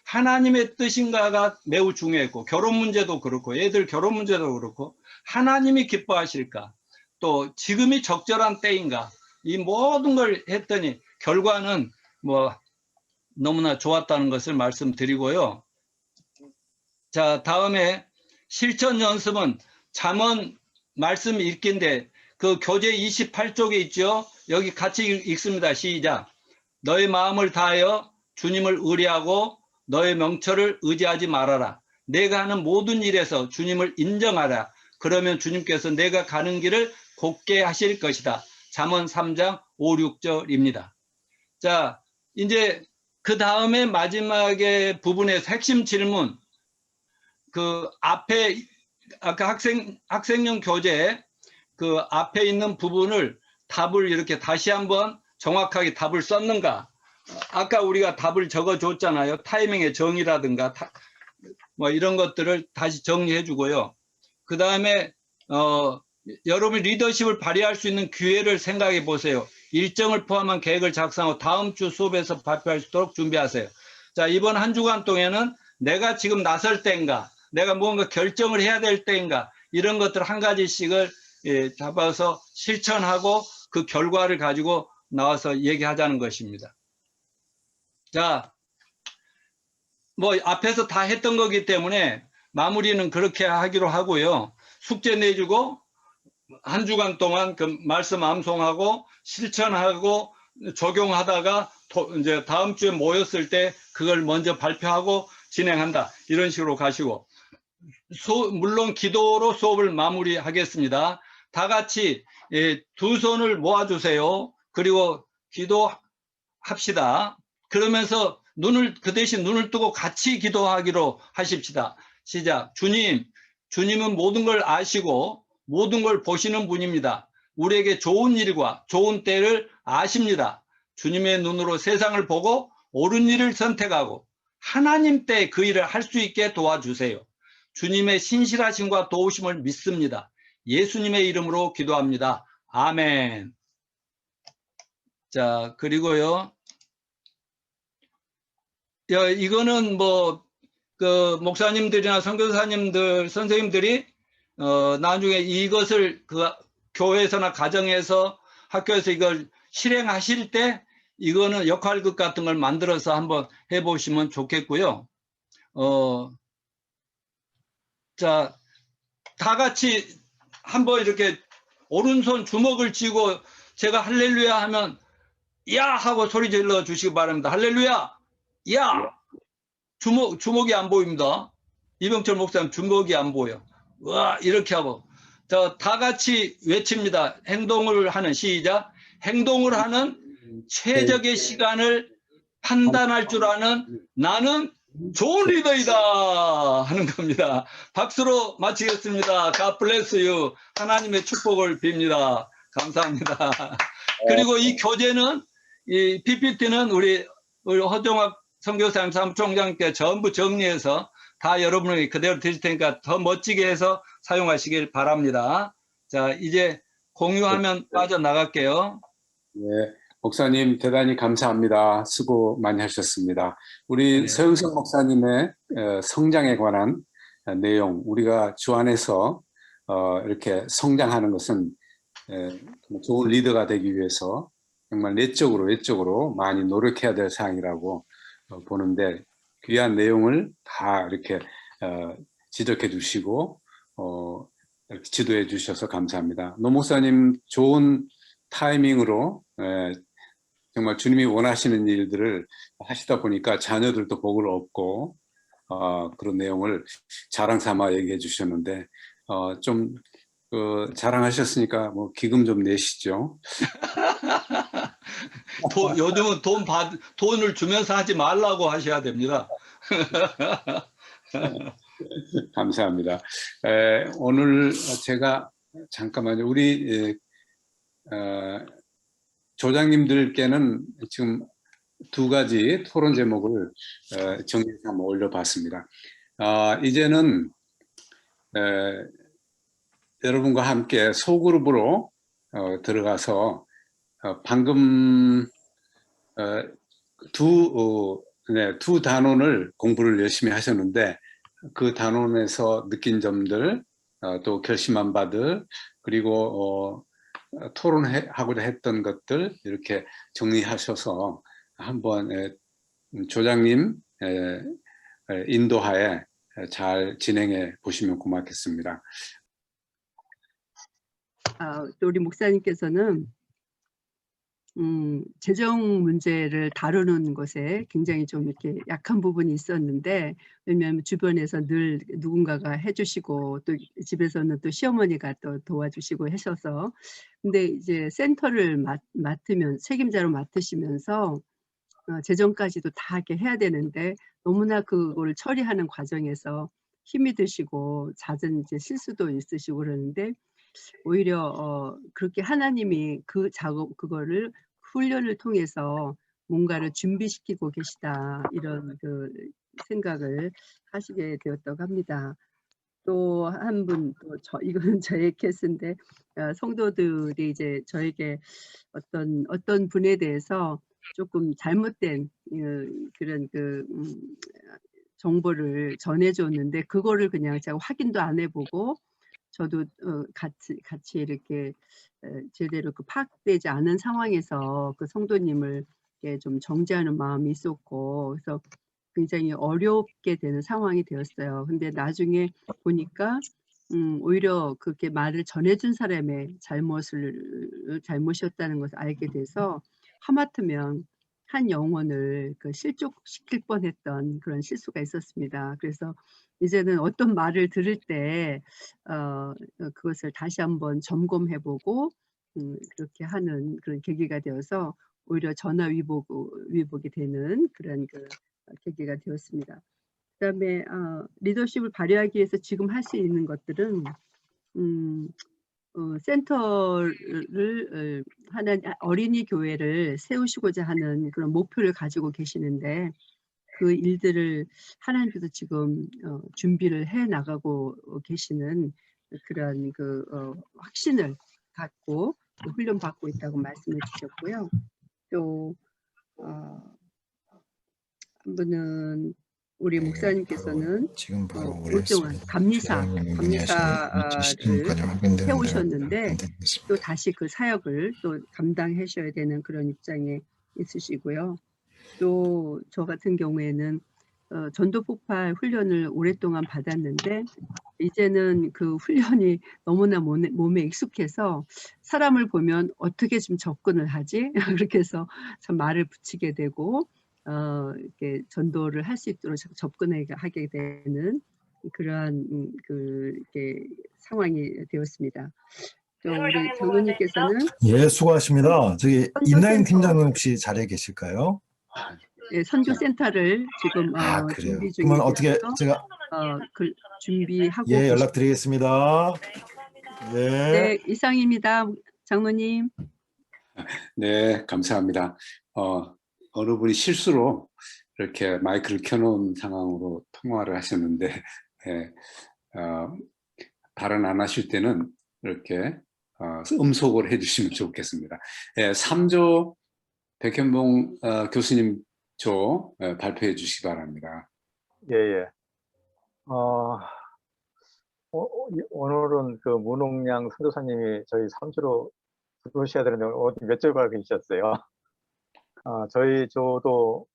하나님의 뜻인가가 매우 중요했고 결혼 문제도 그렇고 애들 결혼 문제도 그렇고 하나님이 기뻐하실까 또 지금이 적절한 때인가 이 모든 걸 했더니 결과는 뭐 너무나 좋았다는 것을 말씀드리고요. 자, 다음에 실천 연습은 잠언 말씀 읽기인데 그 교재 28쪽에 있죠. 여기 같이 읽습니다. 시작. 너의 마음을 다하여 주님을 의뢰하고 너의 명철을 의지하지 말아라. 내가 하는 모든 일에서 주님을 인정하라. 그러면 주님께서 내가 가는 길을 곱게 하실 것이다. 잠언 3장 5, 6절입니다. 자, 이제 그 다음에 마지막에 부분에서 핵심 질문 그 앞에 아까 학생용 교재 그 앞에 있는 부분을 답을 이렇게 다시 한번 정확하게 답을 썼는가? 아까 우리가 답을 적어줬잖아요. 타이밍의 정의라든가 뭐 이런 것들을 다시 정리해 주고요. 그 다음에 여러분 리더십을 발휘할 수 있는 기회를 생각해 보세요. 일정을 포함한 계획을 작성하고 다음 주 수업에서 발표할 수 있도록 준비하세요. 자, 이번 한 주간 동안에는 내가 지금 나설 때인가, 내가 뭔가 결정을 해야 될 때인가, 이런 것들 한 가지씩을 잡아서 실천하고 그 결과를 가지고 나와서 얘기하자는 것입니다. 자, 뭐 앞에서 다 했던 거기 때문에 마무리는 그렇게 하기로 하고요. 숙제 내주고 한 주간 동안 그 말씀 암송하고 실천하고 적용하다가 이제 다음 주에 모였을 때 그걸 먼저 발표하고 진행한다. 이런 식으로 가시고 물론 기도로 수업을 마무리하겠습니다. 다 같이 두 손을 모아주세요. 그리고 기도합시다. 그러면서 그 대신 눈을 뜨고 같이 기도하기로 하십시다. 시작. 주님은 모든 걸 아시고 모든 걸 보시는 분입니다. 우리에게 좋은 일과 좋은 때를 아십니다. 주님의 눈으로 세상을 보고 옳은 일을 선택하고 하나님 때 그 일을 할 수 있게 도와주세요. 주님의 신실하심과 도우심을 믿습니다. 예수님의 이름으로 기도합니다. 아멘. 자, 그리고요. 이거는 뭐 그 목사님들이나 선교사님들, 선생님들이 나중에 이것을 그 교회에서나 가정에서 학교에서 이걸 실행하실 때 이거는 역할극 같은 걸 만들어서 한번 해보시면 좋겠고요. 자, 다 같이 한번 이렇게 오른손 주먹을 쥐고 제가 할렐루야 하면 야 하고 소리 질러 주시기 바랍니다. 할렐루야! 야! 주먹이 안 보입니다. 이병철 목사님 주먹이 안 보여. 와, 이렇게 하고. 자, 다 같이 외칩니다. 행동을 하는, 시작. 행동을 하는 최적의 시간을 판단할 줄 아는 나는 좋은 리더이다 하는 겁니다. 박수로 마치겠습니다. God bless you. 하나님의 축복을 빕니다. 감사합니다. 그리고 이 교재는, 이 PPT는 우리 허정학 선교사님 사무총장님께 전부 정리해서 다 여러분에게 그대로 드릴 테니까 더 멋지게 해서 사용하시길 바랍니다. 자, 이제 공유하면 빠져나갈게요. 네, 목사님 대단히 감사합니다. 수고 많이 하셨습니다. 우리 네. 서영석 목사님의 성장에 관한 내용, 우리가 주 안에서 이렇게 성장하는 것은 좋은 리더가 되기 위해서 정말 외적으로 많이 노력해야 될 사항이라고 보는데 귀한 내용을 다 이렇게 지적해 주시고 이렇게 지도해 주셔서 감사합니다. 노 목사님 좋은 타이밍으로 정말 주님이 원하시는 일들을 하시다 보니까 자녀들도 복을 얻고 그런 내용을 자랑 삼아 얘기해 주셨는데 좀 자랑하셨으니까 뭐 기금 좀 내시죠. 요즘은 돈을 주면서 하지 말라고 하셔야 됩니다. 감사합니다. 오늘 제가 잠깐만요. 우리 조장님들께는 지금 두 가지 토론 제목을 정리해서 한번 올려봤습니다. 이제는 여러분과 함께 소그룹으로 들어가서 방금 두 단원을 공부를 열심히 하셨는데 그 단원에서 느낀 점들, 또 결심한 바들, 그리고 토론하고자 했던 것들 이렇게 정리하셔서 한번 조장님 인도하에 잘 진행해 보시면 고맙겠습니다. 또 우리 목사님께서는 재정 문제를 다루는 것에 굉장히 좀 이렇게 약한 부분이 있었는데, 왜냐하면 주변에서 늘 누군가가 해주시고 또 집에서는 또 시어머니가 또 도와주시고 하셔서, 근데 이제 센터를 맡으면 책임자로 맡으시면서 재정까지도 다 이렇게 해야 되는데 너무나 그걸 처리하는 과정에서 힘이 드시고 잦은 이제 실수도 있으시고 그러는데, 오히려 그렇게 하나님이 그 작업 그거를 훈련을 통해서 뭔가를 준비시키고 계시다, 이런 그 생각을 하시게 되었다고 합니다. 또 한 분, 또 이거는 저의 케이스인데, 성도들이 이제 저에게 어떤 분에 대해서 조금 잘못된 그런 정보를 전해줬는데, 그거를 그냥 제가 확인도 안 해보고 저도 같이 이렇게 제대로 파악되지 않은 상황에서 그 성도님을 이렇게 좀 정죄하는 마음이 있었고, 그래서 굉장히 어렵게 되는 상황이 되었어요. 근데 나중에 보니까 오히려 그렇게 말을 전해준 사람의 잘못이었다는 것을 알게 돼서, 하마터면 한 영혼을 실족시킬 뻔했던 그런 실수가 있었습니다. 그래서 이제는 어떤 말을 들을 때 그것을 다시 한번 점검해보고 그렇게 하는 그런 계기가 되어서 오히려 전화 위복이 되는 그런 계기가 되었습니다. 그다음에 리더십을 발휘하기 위해서 지금 할 수 있는 것들은 센터를 하는 어린이 교회를 세우시고자 하는 그런 목표를 가지고 계시는데, 그 일들을 하나님께서 지금 준비를 해 나가고 계시는 그런 확신을 갖고 훈련 받고 있다고 말씀해 주셨고요. 또 한 분은 우리 목사님께서는 지금 바로 오랫동안 감리사를 해오셨는데 또 다시 그 사역을 또 감당하셔야 되는 그런 입장에 있으시고요. 또 저 같은 경우에는 전도 폭발 훈련을 오랫동안 받았는데, 이제는 그 훈련이 너무나 몸에 익숙해서 사람을 보면 어떻게 좀 접근을 하지? 그렇게 해서 참 말을 붙이게 되고 이렇게 전도를 할 수 있도록 접근하게 되는 그러한 이렇게 상황이 되었습니다. 또 우리 장로님께서는 예, 수고하십니다. 저기 임나영 선교센터, 팀장님 혹시 자리에 계실까요? 선교센터를 지금 그래요. 준비 그러면 어떻게 중이셔서 제가 준비하고 예, 계십니다. 연락드리겠습니다. 예. 네, 이상입니다. 장로님. 네, 감사합니다. 어느 분이 실수로 이렇게 마이크를 켜놓은 상황으로 통화를 하셨는데, 발언 안 하실 때는 이렇게 음속을 해주시면 좋겠습니다. 3조 백현봉 교수님 조 발표해 주시기 바랍니다. 예. 오늘은 그 문홍양 선교사님이 저희 3주로 들어오셔야 되는데 몇 절가 계셨어요. 저희 조도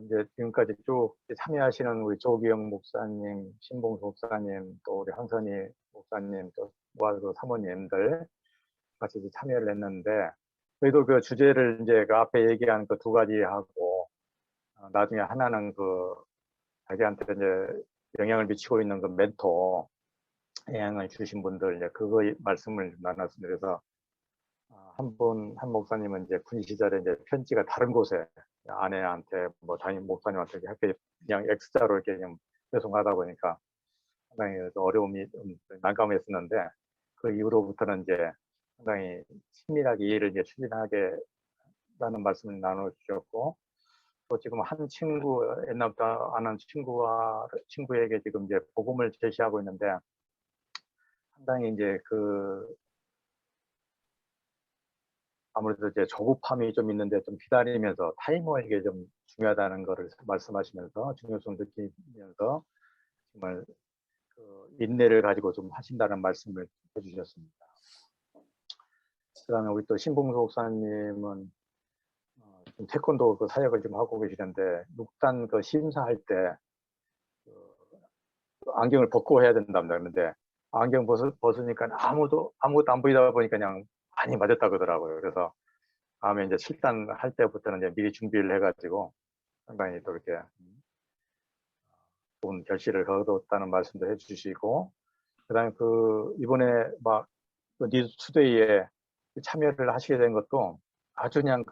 이제 지금까지 쭉 참여하시는 우리 조기영 목사님, 신봉수 목사님, 또 우리 황선희 목사님, 또 모아서 사모님들 같이 참여를 했는데, 저희도 그 주제를 이제 그 앞에 얘기한 그 두 가지 하고, 나중에 하나는 자기한테 이제 영향을 미치고 있는 그 멘토 영향을 주신 분들 이제 그거 말씀을 나눴습니다. 그래서 한 목사님은 이제 군 시절에 이제 편지가 다른 곳에 아내한테 담임 목사님한테 이렇게 그냥 X자로 이렇게 그냥 계속 하다 보니까 상당히 어려움이 난감했었는데 그 이후로부터는 이제 상당히 친밀하게 일을 이제 추진하게 라는 말씀을 나눠주셨고 또 지금 한 친구 옛날부터 아는 친구에게 지금 이제 복음을 제시하고 있는데 상당히 이제 아무래도 이제 조급함이 좀 있는데 좀 기다리면서 타이머 이게 좀 중요하다는 거를 말씀하시면서 중요성 느끼면서 정말 인내를 가지고 좀 하신다는 말씀을 해주셨습니다. 그다음에 우리 또 신봉수 목사님은 지금 태권도 사역을 좀 하고 계시는데 6단 심사할 때 안경을 벗고 해야 된답니다. 그런데 안경 벗으니까 아무것도 안 보이다 보니까 그냥 많이 맞았다 그러더라고요. 그래서 다음에 이제 7단 할 때부터는 이제 미리 준비를 해가지고 상당히 또 이렇게 좋은 결실을 거뒀다는 말씀도 해주시고, 그다음에 이번에 막 니드 투데이에 참여를 하시게 된 것도 아주 그냥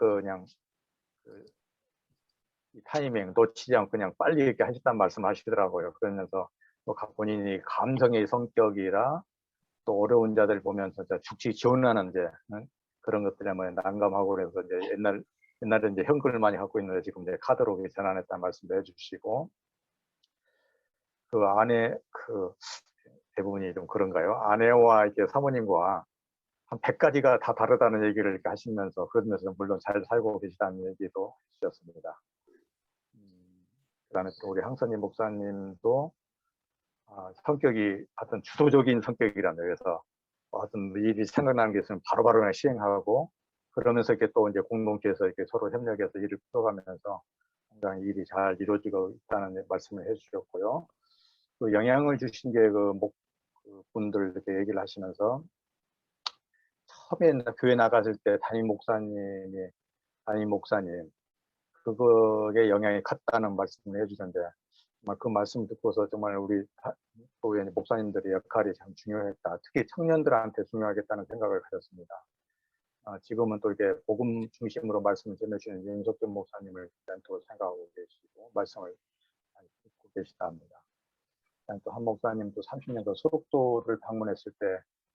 이 타이밍 놓치지 않고 그냥 빨리 이렇게 하셨다는 말씀 하시더라고요. 그러면서 또 본인이 감성의 성격이라 또 어려운 자들 보면서 죽지 지원하는 이제 그런 것 때문에 난감하고 그래서 이제 옛날에 이제 현금을 많이 갖고 있는데 지금 이제 카드로 전환했다는 말씀도 해주시고, 아내 대부분이 좀 그런가요? 아내와 이렇게 사모님과 한 100가지가 다 다르다는 얘기를 이렇게 하시면서 그러면서 물론 잘 살고 계시다는 얘기도 해주셨습니다. 그다음에 또 우리 항선님 목사님도 성격이 하여튼 주도적인 성격이라며 그래서 어떤 일이 생각나는 게 있으면 바로바로 그냥 시행하고 그러면서 이렇게 또 이제 공동체에서 이렇게 서로 협력해서 일을 풀어가면서 굉장히 일이 잘 이루어지고 있다는 말씀을 해주셨고요. 또 영향을 주신 게 분들 이렇게 얘기를 하시면서 처음에 교회 나갔을 때 담임 목사님 그거에 영향이 컸다는 말씀을 해주셨는데 정말 그 말씀 듣고서 정말 우리 교회 목사님들의 역할이 참 중요했다. 특히 청년들한테 중요하겠다는 생각을 가졌습니다. 지금은 또 이렇게 복음 중심으로 말씀을 전해주시는 윤석준 목사님을 또 생각하고 계시고 말씀을 듣고 계시다 합니다. 또 한 목사님 또 30년 전 소록도를 방문했을 때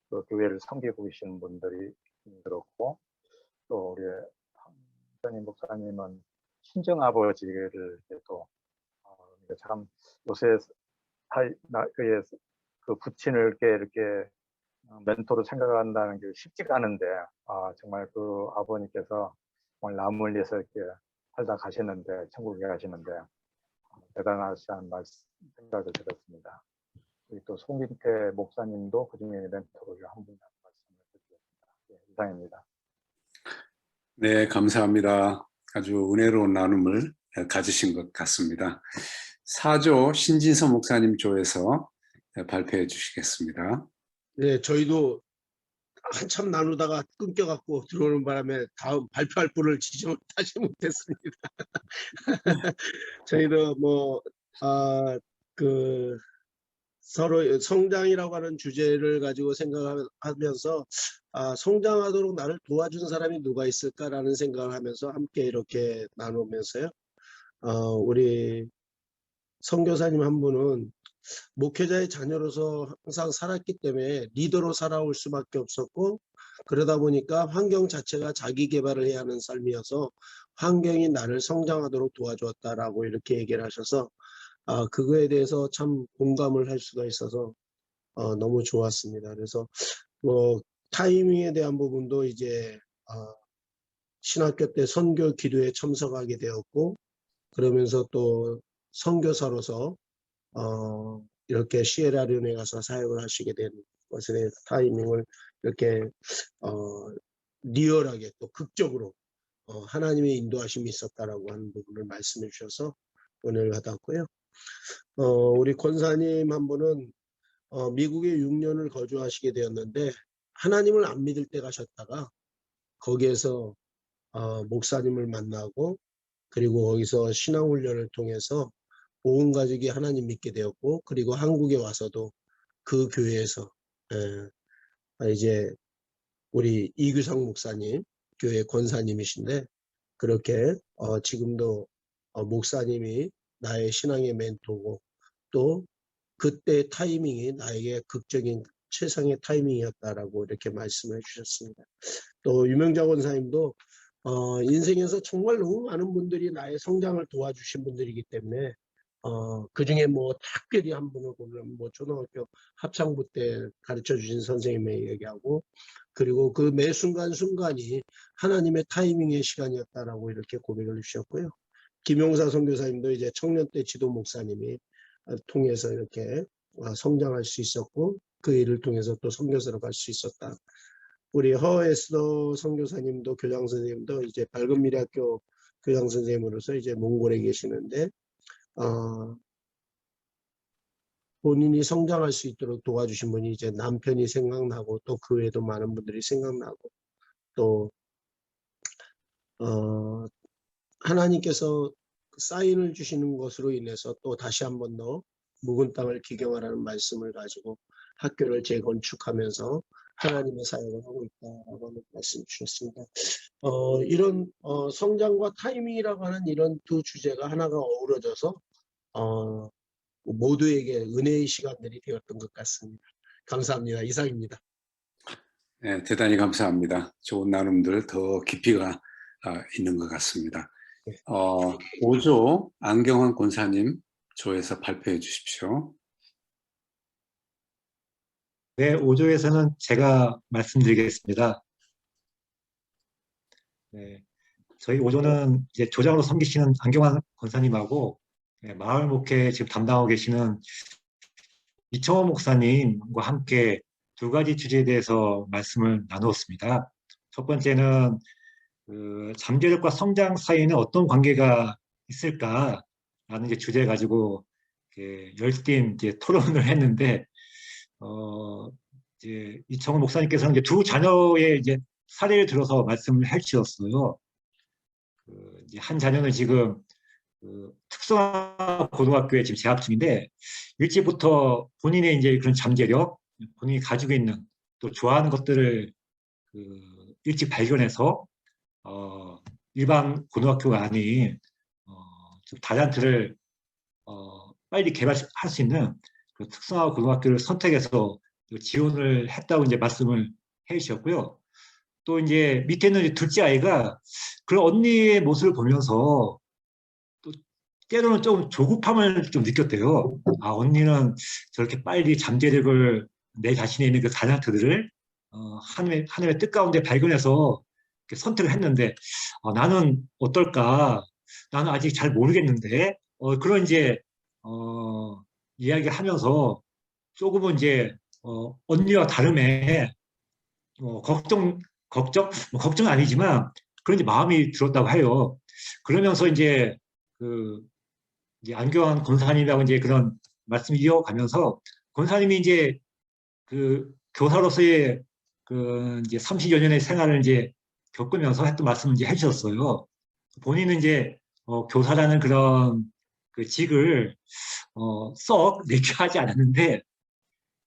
그 교회를 섬기고 계시는 분들이 들었고 또 우리 한전임 목사님은 친정아버지를 또 참 요새 그 부친을 이렇게 멘토로 생각한다는 게 쉽지가 않은데 정말 그 아버님께서 정말 남을 위해서 이렇게 살다 가셨는데 천국에 가시는데 대단하시다는 생각을 들었습니다. 우리 또 송민태 목사님도 그중에 멘토로 한 분이라는 말씀을 드리겠습니다. 네, 이상입니다. 네, 감사합니다. 아주 은혜로운 나눔을 가지신 것 같습니다. 4조 신진서 목사님 조에서 발표해 주시겠습니다. 네, 저희도 한참 나누다가 끊겨갖고 들어오는 바람에 다음 발표할 분을 지정을 하지 못했습니다. 저희도 서로 성장이라고 하는 주제를 가지고 생각하면서 성장하도록 나를 도와준 사람이 누가 있을까라는 생각을 하면서 함께 이렇게 나누면서요. 우리 선교사님 한 분은 목회자의 자녀로서 항상 살았기 때문에 리더로 살아올 수밖에 없었고 그러다 보니까 환경 자체가 자기 개발을 해야 하는 삶이어서 환경이 나를 성장하도록 도와주었다라고 이렇게 얘기를 하셔서 그거에 대해서 참 공감을 할 수가 있어서 너무 좋았습니다. 그래서 타이밍에 대한 부분도 이제 신학교 때 선교 기도에 참석하게 되었고 그러면서 또 선교사로서 이렇게 시에라리온에 가서 사역을 하시게 된 것에 대해 타이밍을 이렇게 리얼하게 또 극적으로 하나님의 인도하심이 있었다라고 하는 부분을 말씀해 주셔서 은혜를 받았고요. 우리 권사님 한 분은 미국에 6년을 거주하시게 되었는데 하나님을 안 믿을 때 가셨다가 거기에서 목사님을 만나고 그리고 거기서 신앙훈련을 통해서 온 가족이 하나님 믿게 되었고 그리고 한국에 와서도 그 교회에서 이제 우리 이규성 목사님 교회 권사님이신데 그렇게 지금도 목사님이 나의 신앙의 멘토고 또 그때 타이밍이 나에게 극적인 최상의 타이밍이었다라고 이렇게 말씀해 주셨습니다. 또 유명자 권사님도 인생에서 정말 너무 많은 분들이 나의 성장을 도와주신 분들이기 때문에 그 중에 뭐 특별히 한 분을 보면 뭐 초등학교 합창부 때 가르쳐 주신 선생님의 얘기하고 그리고 그 매 순간순간이 하나님의 타이밍의 시간이었다라고 이렇게 고백을 주셨고요. 김용사 선교사님도 이제 청년 때 지도 목사님이 통해서 이렇게 성장할 수 있었고 그 일을 통해서 또 선교사로 갈 수 있었다. 우리 허에스더 선교사님도 교장 선생님도 이제 밝은 미래학교 교장 선생님으로서 이제 몽골에 계시는데 본인이 성장할 수 있도록 도와주신 분이 이제 남편이 생각나고 또 그 외에도 많은 분들이 생각나고 또 하나님께서 사인을 주시는 것으로 인해서 또 다시 한 번 더 묵은 땅을 기경하라는 말씀을 가지고 학교를 재건축하면서 하나님의 사역을 하고 있다라고 하는 말씀 주셨습니다. 이런 성장과 타이밍이라고 하는 이런 두 주제가 하나가 어우러져서 모두에게 은혜의 시간들이 되었던 것 같습니다. 감사합니다. 이상입니다. 네, 대단히 감사합니다. 좋은 나눔들 더 깊이가 있는 것 같습니다. 5조 안경환 권사님 조에서 발표해 주십시오. 네, 5조에서는 제가 말씀드리겠습니다. 네, 저희 5조는 이제 조장으로 섬기시는 안경환 권사님하고 마을 목회 지금 담당하고 계시는 이청호 목사님과 함께 두 가지 주제에 대해서 말씀을 나누었습니다. 첫 번째는 잠재력과 성장 사이에는 어떤 관계가 있을까라는 이제 주제 가지고 열띤 이제 토론을 했는데 이제 이청호 목사님께서는 이제 두 자녀의 이제 사례를 들어서 말씀을 해주셨어요. 이제 한 자녀는 지금 특성화 고등학교에 지금 재학 중인데 일찍부터 본인의 이제 그런 잠재력, 본인이 가지고 있는 또 좋아하는 것들을 일찍 발견해서 일반 고등학교가 아닌 좀 다단트를 빨리 개발할 수 있는 그 특성화 고등학교를 선택해서 지원을 했다고 이제 말씀을 해주셨고요. 또 이제 밑에 있는 둘째 아이가 그런 언니의 모습을 보면서 또 때로는 좀 조급함을 좀 느꼈대요. 아, 언니는 저렇게 빨리 잠재력을 내 자신에 있는 그 다단트들을 하나님의 뜻 가운데 발견해서 선택을 했는데 나는 어떨까? 나는 아직 잘 모르겠는데 그런 이제 이야기를 하면서 조금은 이제 언니와 다름에 걱정은 아니지만 그런 이제 마음이 들었다고 해요. 그러면서 이제 이제 안경환 권사님하고 이제 그런 말씀을 이어가면서 권사님이 이제 교사로서의 이제 30여 년의 생활을 이제 겪으면서 했던 말씀을 이제 해주셨어요. 본인은 이제 교사라는 그런 그 직을 썩 내키하지 않았는데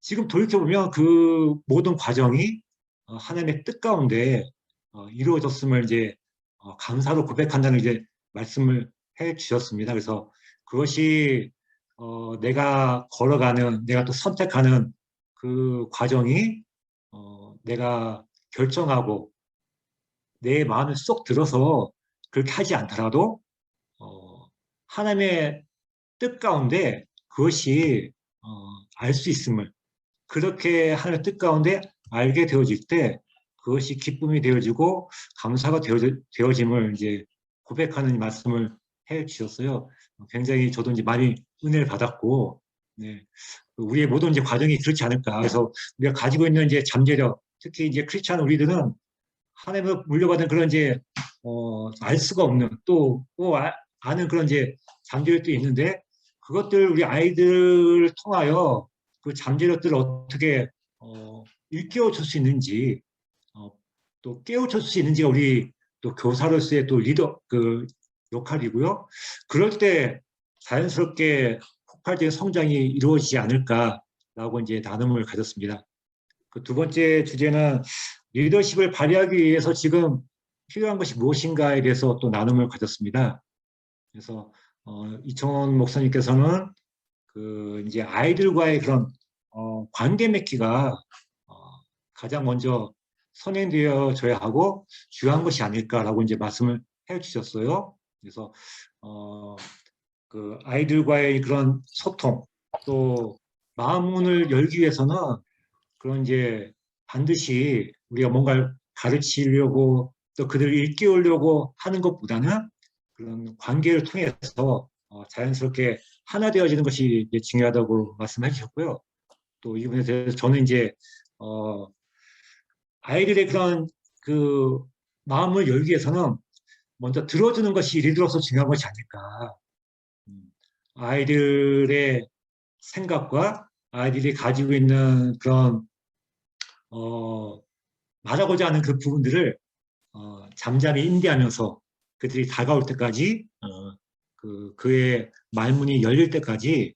지금 돌이켜보면 그 모든 과정이 하나님의 뜻 가운데 이루어졌음을 이제 감사로 고백한다는 이제 말씀을 해주셨습니다. 그래서 그것이 내가 걸어가는, 내가 또 선택하는 그 과정이 내가 결정하고 내 마음을 쏙 들어서 그렇게 하지 않더라도 하나님의 뜻 가운데 그것이 알 수 있음을, 그렇게 하나님의 뜻 가운데 알게 되어질 때 그것이 기쁨이 되어지고 감사가 되어짐을 이제 고백하는 말씀을 해 주셨어요. 굉장히 저도 이제 많이 은혜를 받았고, 네, 우리의 모든 이제 과정이 그렇지 않을까. 그래서 우리가 가지고 있는 이제 잠재력, 특히 이제 크리스찬 우리들은 하나님을 물려받은 그런 이제 알 수가 없는 또 아는 그런 이제 잠재력도 있는데 그것들 우리 아이들을 통하여 그 잠재력들을 어떻게 일깨워줄 수 있는지 또 깨우칠 수 있는지가 우리 또 교사로서의 또 리더 그 역할이고요. 그럴 때 자연스럽게 폭발적인 성장이 이루어지지 않을까라고 이제 나눔을 가졌습니다. 그 두 번째 주제는 리더십을 발휘하기 위해서 지금 필요한 것이 무엇인가에 대해서 또 나눔을 가졌습니다. 그래서 이청원 목사님께서는 그 이제 아이들과의 그런 관계 맺기가 가장 먼저 선행되어져야 하고 중요한 것이 아닐까라고 이제 말씀을 해주셨어요. 그래서 그 아이들과의 그런 소통 또 마음문을 열기 위해서는 그런 이제 반드시 우리가 뭔가를 가르치려고 또 그들을 일깨우려고 하는 것보다는 그런 관계를 통해서 자연스럽게 하나 되어지는 것이 이제 중요하다고 말씀해 주셨고요. 또 이 부분에 대해서 저는 이제 아이들의 그런 그 마음을 열기 위해서는 먼저 들어주는 것이 리더로서 중요한 것이 아닐까. 아이들의 생각과 아이들이 가지고 있는 그런 말하고자 하는 그 부분들을 잠잠히 인지하면서 그들이 다가올 때까지 그의 말문이 열릴 때까지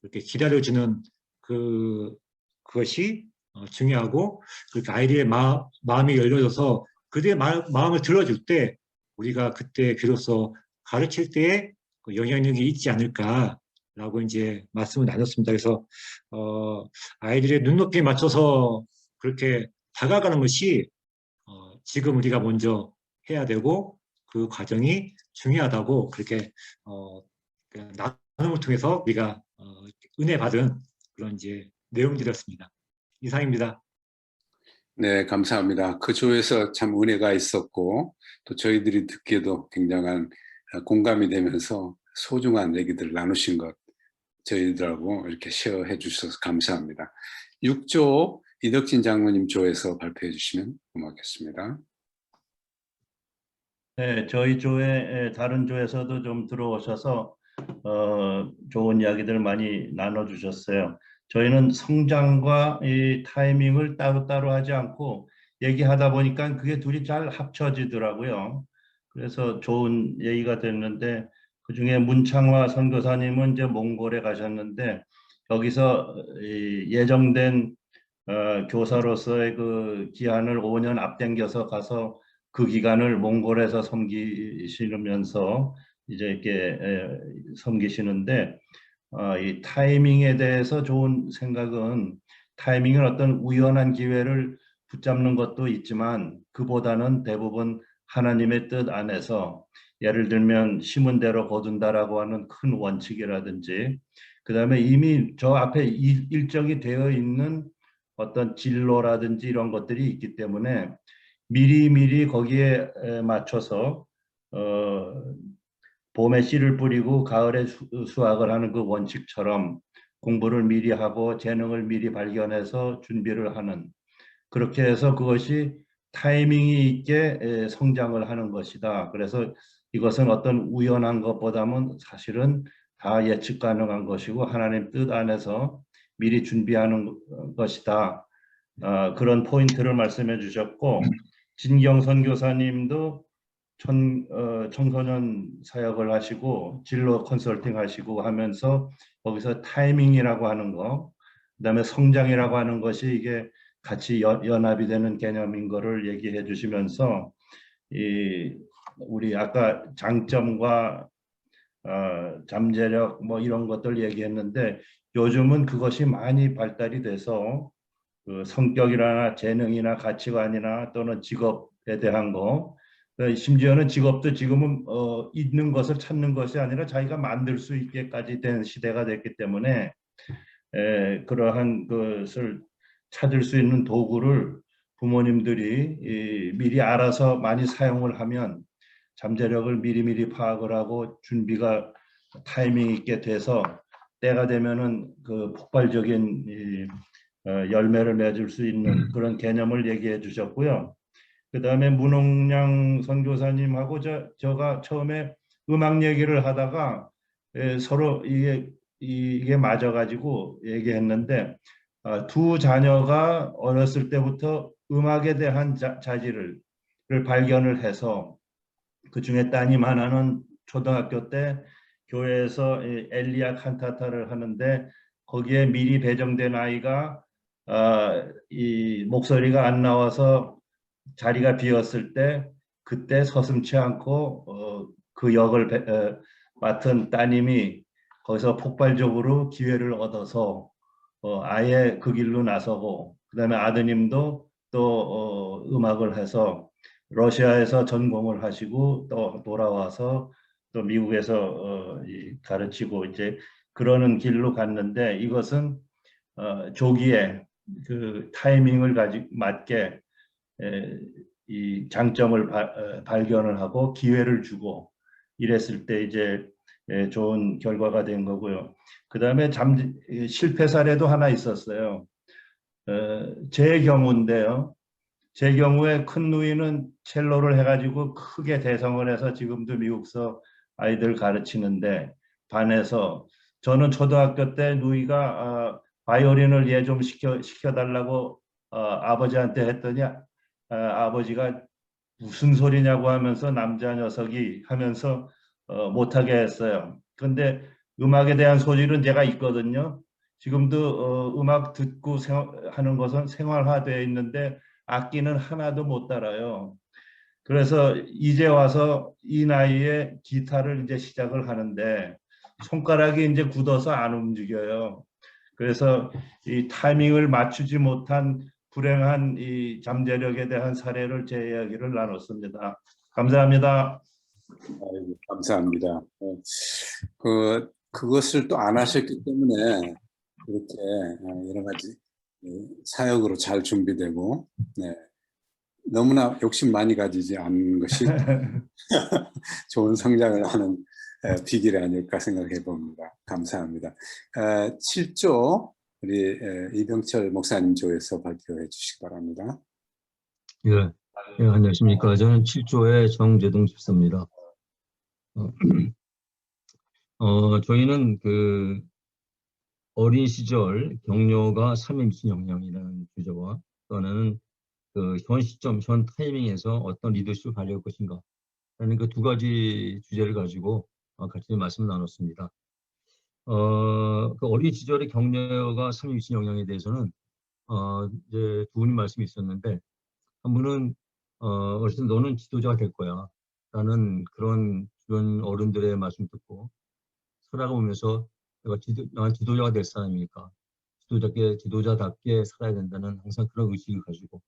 이렇게 기다려주는 그것이 중요하고 그렇게 아이들의 마음이 열려져서 그들의 마음을 들어줄 때 우리가 그때 비로소 가르칠 때에 그 영향력이 있지 않을까라고 이제 말씀을 나눴습니다. 그래서 아이들의 눈높이에 맞춰서 그렇게 다가가는 것이 지금 우리가 먼저 해야 되고 그 과정이 중요하다고 그렇게 나눔을 통해서 우리가 은혜 받은 그런 이제 내용들이었습니다. 이상입니다. 네, 감사합니다. 그 조에서 참 은혜가 있었고 또 저희들이 듣기에도 굉장한 공감이 되면서 소중한 얘기들을 나누신 것 저희들하고 이렇게 쉐어해 주셔서 감사합니다. 6조 이덕진 장로님 조에서 발표해 주시면 고맙겠습니다. 네, 저희 조에 다른 조에서도 좀 들어오셔서 좋은 이야기들 많이 나눠주셨어요. 저희는 성장과 이 타이밍을 따로따로 하지 않고 얘기하다 보니까 그게 둘이 잘 합쳐지더라고요. 그래서 좋은 얘기가 됐는데 그중에 문창화 선교사님은 이제 몽골에 가셨는데 여기서 예정된 교사로서의 그 기한을 5년 앞당겨서 가서 그 기간을 몽골에서 섬기시면서 이제 이렇게 섬기시는데 이 타이밍에 대해서 좋은 생각은 타이밍은 어떤 우연한 기회를 붙잡는 것도 있지만 그보다는 대부분 하나님의 뜻 안에서 예를 들면 심은 대로 거둔다라고 하는 큰 원칙이라든지 그 다음에 이미 저 앞에 일정이 되어 있는 어떤 진로라든지 이런 것들이 있기 때문에 미리미리 거기에 맞춰서 봄에 씨를 뿌리고 가을에 수확을 하는 그 원칙처럼 공부를 미리 하고 재능을 미리 발견해서 준비를 하는 그렇게 해서 그것이 타이밍이 있게 성장을 하는 것이다. 그래서 이것은 어떤 우연한 것보다는 사실은 다 예측 가능한 것이고 하나님 뜻 안에서 미리 준비하는 것이다. 그런 포인트를 말씀해 주셨고 진경 선교사님도 청소년 사역을 하시고 진로 컨설팅 하시고 하면서 거기서 타이밍이라고 하는 거 그다음에 성장이라고 하는 것이 이게 같이 연합이 되는 개념인 거를 얘기해 주시면서 우리 아까 장점과 잠재력 뭐 이런 것들 얘기했는데 요즘은 그것이 많이 발달이 돼서 그 성격이나 재능이나 가치관이나 또는 직업에 대한 거 심지어는 직업도 지금은 있는 것을 찾는 것이 아니라 자기가 만들 수 있게까지 된 시대가 됐기 때문에 그러한 것을 찾을 수 있는 도구를 부모님들이 미리 알아서 많이 사용을 하면 잠재력을 미리미리 파악을 하고 준비가 타이밍 있게 돼서 때가 되면은 그 폭발적인 열매를 맺을 수 있는 그런 개념을 얘기해 주셨고요. 그 다음에 문홍양 선교사님하고 저가 처음에 음악 얘기를 하다가 서로 이게 맞아가지고 얘기했는데 두 자녀가 어렸을 때부터 음악에 대한 자질을 발견을 해서 그 중에 따님 하나는 초등학교 때 교회에서 엘리야 칸타타를 하는데 거기에 미리 배정된 아이가 이 목소리가 안 나와서 자리가 비었을 때 그때 서슴지 않고 그 역을 맡은 따님이 거기서 폭발적으로 기회를 얻어서 아예 그 길로 나서고, 그다음에 아드님도 또 음악을 해서 러시아에서 전공을 하시고 또 돌아와서 또 미국에서 가르치고 이제 그러는 길로 갔는데, 이것은 조기에 그 타이밍을 맞게 이 장점을 발견을 하고 기회를 주고 이랬을 때 이제 좋은 결과가 된 거고요. 그 다음에 실패 사례도 하나 있었어요. 제 경우인데요. 제 경우에 큰 누이는 첼로를 해가지고 크게 대성을 해서 지금도 미국서 아이들 가르치는데, 반해서 저는 초등학교 때 누이가 바이올린을 얘 좀 시켜달라고 아버지한테 했더니 아버지가 무슨 소리냐고 하면서 남자 녀석이 하면서 못하게 했어요. 근데 음악에 대한 소질은 제가 있거든요. 지금도 음악 듣고 하는 것은 생활화되어 있는데 악기는 하나도 못 따라요. 그래서 이제 와서 이 나이에 기타를 이제 시작을 하는데 손가락이 이제 굳어서 안 움직여요. 그래서 이 타이밍을 맞추지 못한 불행한 이 잠재력에 대한 사례를 제 이야기를 나눴습니다. 감사합니다. 아이고, 감사합니다. 그것을 또 안 하셨기 때문에 이렇게 여러 가지 사역으로 잘 준비되고, 네, 너무나 욕심 많이 가지지 않는 것이 좋은 성장을 하는 비결이 아닐까 생각해 봅니다. 감사합니다. 7조 우리 이병철 목사님 조에서 발표해 주시기 바랍니다. 예, 안녕하십니까. 저는 7조의 정재동 집사입니다. 저희는 그 어린 시절 격려가 삶에 미친 영향이라는 주제와, 또 하나는 그 현 시점, 현 타이밍에서 어떤 리더십을 발휘할 것인가 라는 그 두 가지 주제를 가지고 같이 말씀을 나눴습니다. 그 어린 시절의 격려가 삶에 미친 영향에 대해서는 이제 두 분이 말씀이 있었는데, 한 분은 어렸을 때 너는 지도자가 될 거야 라는 그런 주변 어른들의 말씀 듣고 살아가면서 난 지도자가 될 사람이니까 지도자답게 살아야 된다는 항상 그런 의식을 가지고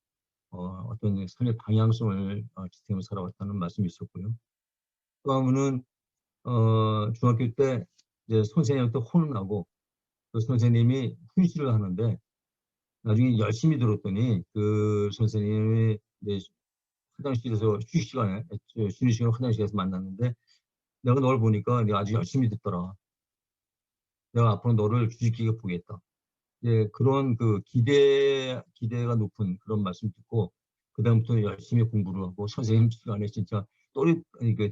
어떤 삶의 방향성을 지탱하며 살아왔다는 말씀이 있었고요. 또 한 분은 중학교 때 이제 선생님한테 혼을 나고 그 선생님이 훈시를 하는데, 나중에 열심히 들었더니 그 선생님이 이제 화장실에서 쉬는 시간에 화장실에서 만났는데, 내가 널 보니까 네가 아주 열심히 듣더라. 내가 앞으로 너를 주의 깊게 보겠다. 예, 그런 그 기대가 높은 그런 말씀 듣고, 그다음부터 열심히 공부를 하고 선생님 시간에 진짜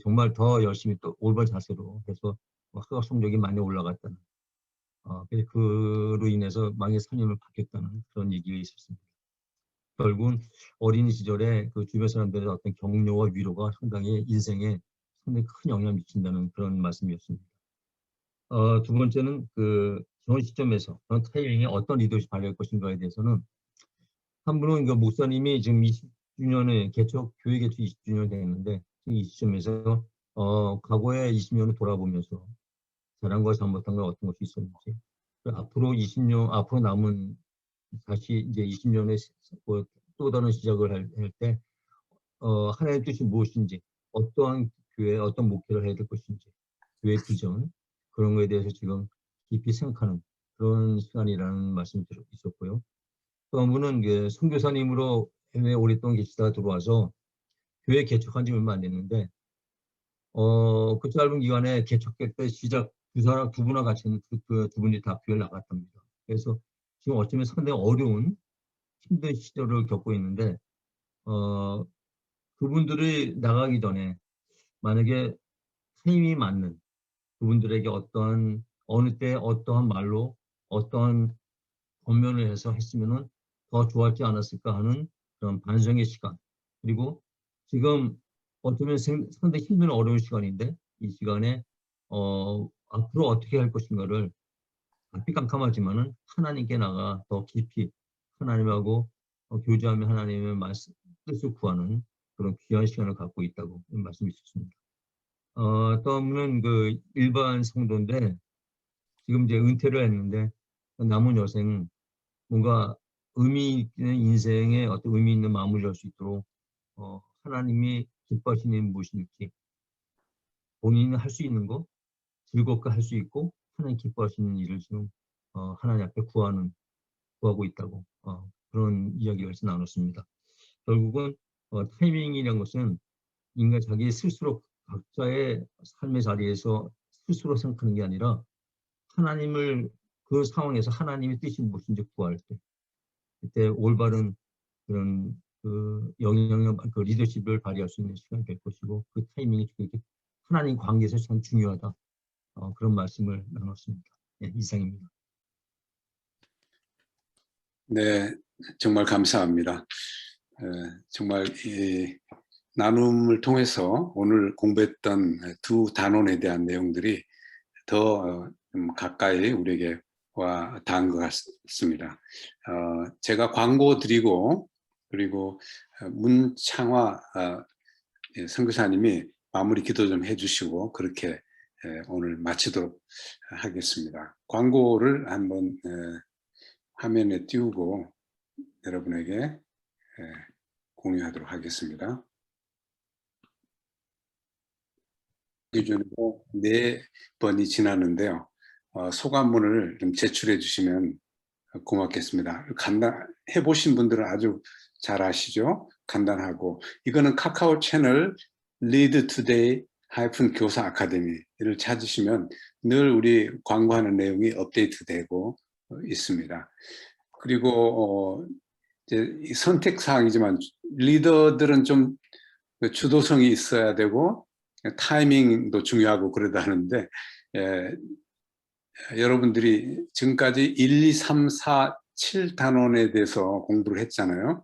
정말 더 열심히 또 올바른 자세로 해서 학업 성적이 많이 올라갔다는, 그로 인해서 많이 삶을 바뀌었다는 그런 얘기가 있었습니다. 결국은 어린 시절에 그 주변 사람들의 어떤 격려와 위로가 상당히 인생에 상당히 큰 영향을 미친다는 그런 말씀이었습니다. 두 번째는 현 시점에서, 현 타이밍에 어떤 리더십 발휘할 것인가에 대해서는, 한 분은 그 목사님이 지금 20주년에 교회 개척 20주년 됐는데, 이 시점에서 과거의 20년을 돌아보면서 잘한 것, 잘못한 것, 어떤 것이 있었는지, 앞으로 남은 다시 이제 20년의 또 다른 시작을 할 때 하나님의 뜻이 무엇인지, 어떠한 교회, 어떤 목표를 해야 될 것인지, 교회 비전, 그런 거에 대해서 지금 깊이 생각하는 그런 시간이라는 말씀이 있었고요. 또 한 분은 선교사님으로 해외에 오랫동안 계시다가 들어와서 교회 개척한 지 얼마 안 됐는데, 그 짧은 기간에 개척할 때 두 분과 같이 두 분이 다 교회를 나갔답니다. 그래서 지금 어쩌면 상당히 어려운 힘든 시절을 겪고 있는데, 그분들이 나가기 전에 만약에 타임이 맞는 그분들에게 어느 때 어떠한 말로 어떠한 권면을 해서 했으면은 더 좋았지 않았을까 하는 그런 반성의 시간, 그리고 지금 어쩌면 상당히 힘든 어려운 시간인데, 이 시간에 앞으로 어떻게 할 것인가를 앞이 깜깜하지만은 하나님께 나가 더 깊이 하나님하고 교제하며 하나님의 뜻을 구하는 그런 귀한 시간을 갖고 있다고 말씀이 있었습니다. 또 한 분은 그 일반 성도인데, 지금 이제 은퇴를 했는데 남은 여생 뭔가 의미 있는 인생에 어떤 의미 있는 마무리할 수 있도록 하나님이 기뻐하시는 무엇인지 본인이 할 수 있는 거 즐겁게 할 수 있고 하나님 기뻐하시는 일을 지금 하나님 앞에 구하고 있다고 그런 이야기를 나눴습니다. 결국은 타이밍이라는 것은 인간 자기 스스로 각자의 삶의 자리에서 스스로 생각하는 게 아니라 하나님을 그 상황에서 하나님의 뜻이 무엇인지 구할 때 그때 올바른 그런 그 영향력, 그 리더십을 발휘할 수 있는 시간이 될 것이고 그 타이밍이 하나님 관계에서 참 중요하다. 그런 말씀을 나눴습니다. 네, 이상입니다. 네, 정말 감사합니다. 정말 이 나눔을 통해서 오늘 공부했던 두 단원에 대한 내용들이 더 가까이 우리에게 와 닿은 것 같습니다. 제가 광고 드리고 그리고 문창화 선교사님이 마무리 기도 좀 해주시고 그렇게 오늘 마치도록 하겠습니다. 광고를 한번 화면에 띄우고 여러분에게 공유하도록 하겠습니다. 기준으로 4번이 지났는데요. 소감문을 좀 제출해 주시면 고맙겠습니다. 해보신 분들은 아주 잘 아시죠? 간단하고 이거는 카카오 채널 Lead Today 교사 아카데미를 찾으시면 늘 우리 광고하는 내용이 업데이트되고 있습니다. 그리고 이제 선택사항이지만 리더들은 좀 주도성이 있어야 되고 타이밍도 중요하고 그러다 하는데 여러분들이 지금까지 1, 2, 3, 4, 7단원에 대해서 공부를 했잖아요.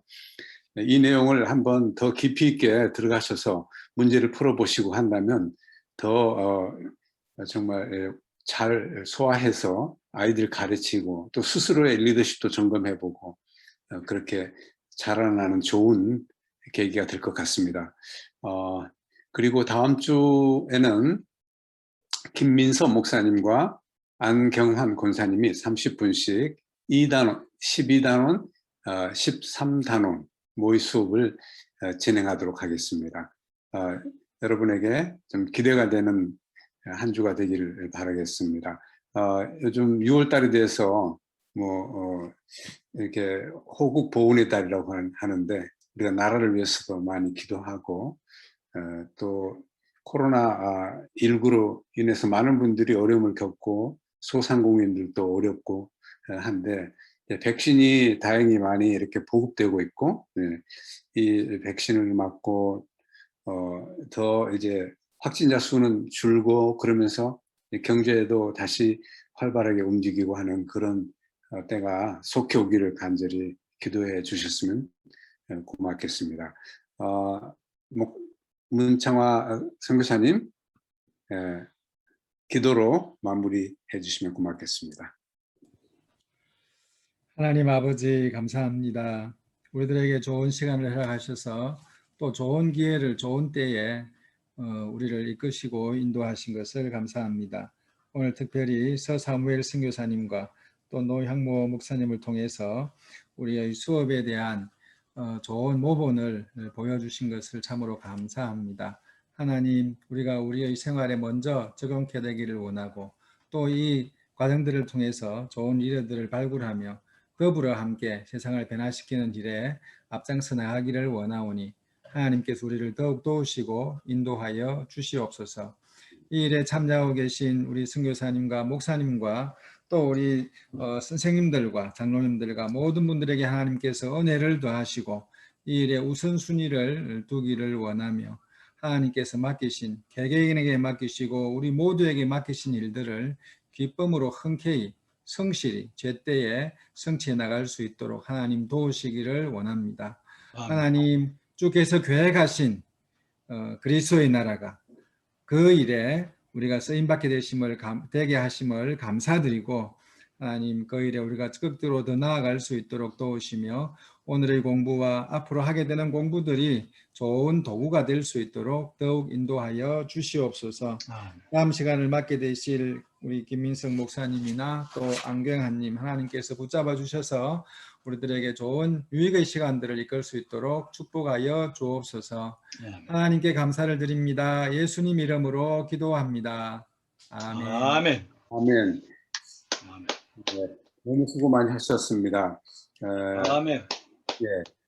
이 내용을 한번 더 깊이 있게 들어가셔서 문제를 풀어보시고 한다면 더 정말 잘 소화해서 아이들 가르치고 또 스스로의 리더십도 점검해보고 그렇게 자라나는 좋은 계기가 될 것 같습니다. 그리고 다음 주에는 김민서 목사님과 안경환 권사님이 30분씩 2단원, 12단원, 13단원 모의 수업을 진행하도록 하겠습니다. 여러분에게 좀 기대가 되는 한 주가 되기를 바라겠습니다. 요즘 6월 달이 돼서 이렇게 호국 보훈의 달이라고 하는데 우리가 나라를 위해서도 많이 기도하고 또 코로나19로 인해서 많은 분들이 어려움을 겪고 소상공인들도 어렵고 한데 백신이 다행히 많이 이렇게 보급되고 있고 이 백신을 맞고 더 이제 확진자 수는 줄고 그러면서 경제도 다시 활발하게 움직이고 하는 그런 때가 속히 오기를 간절히 기도해 주셨으면 고맙겠습니다. 문창화 선교사님 기도로 마무리해 주시면 고맙겠습니다. 하나님 아버지 감사합니다. 우리들에게 좋은 시간을 허락하셔서 또 좋은 기회를 좋은 때에 우리를 이끄시고 인도하신 것을 감사합니다. 오늘 특별히 서사무엘 선교사님과 또 노향모 목사님을 통해서 우리의 수업에 대한 좋은 모본을 보여주신 것을 참으로 감사합니다. 하나님, 우리가 우리의 생활에 먼저 적용케 되기를 원하고 또 이 과정들을 통해서 좋은 리더들을 발굴하며 더불어 함께 세상을 변화시키는 일에 앞장서 나가기를 원하오니 하나님께서 우리를 더욱 도우시고 인도하여 주시옵소서. 이 일에 참여하고 계신 우리 선교사님과 목사님과 또 우리 선생님들과 장로님들과 모든 분들에게 하나님께서 은혜를 더하시고 이 일에 우선순위를 두기를 원하며 하나님께서 맡기신 개개인에게 맡기시고 우리 모두에게 맡기신 일들을 기쁨으로 흔쾌히 성실히 제때에 성취해 나갈 수 있도록 하나님 도우시기를 원합니다. 하나님 주께서 계획하신 그리스도의 나라가 그 일에 우리가 쓰임받게 되게 하심을 감사드리고 하나님 그 일에 우리가 적극적으로 더 나아갈 수 있도록 도우시며 오늘의 공부와 앞으로 하게 되는 공부들이 좋은 도구가 될 수 있도록 더욱 인도하여 주시옵소서. 다음 시간을 맡게 되실 우리 김민석 목사님이나 또 안경환님 하나님께서 붙잡아 주셔서 우리들에게 좋은 유익의 시간들을 이끌 수 있도록 축복하여 주옵소서. 하나님께 감사를 드립니다. 예수님 이름으로 기도합니다. 아멘. 아멘. 아멘. 네, 너무 수고 많이 하셨습니다. 아멘. 예,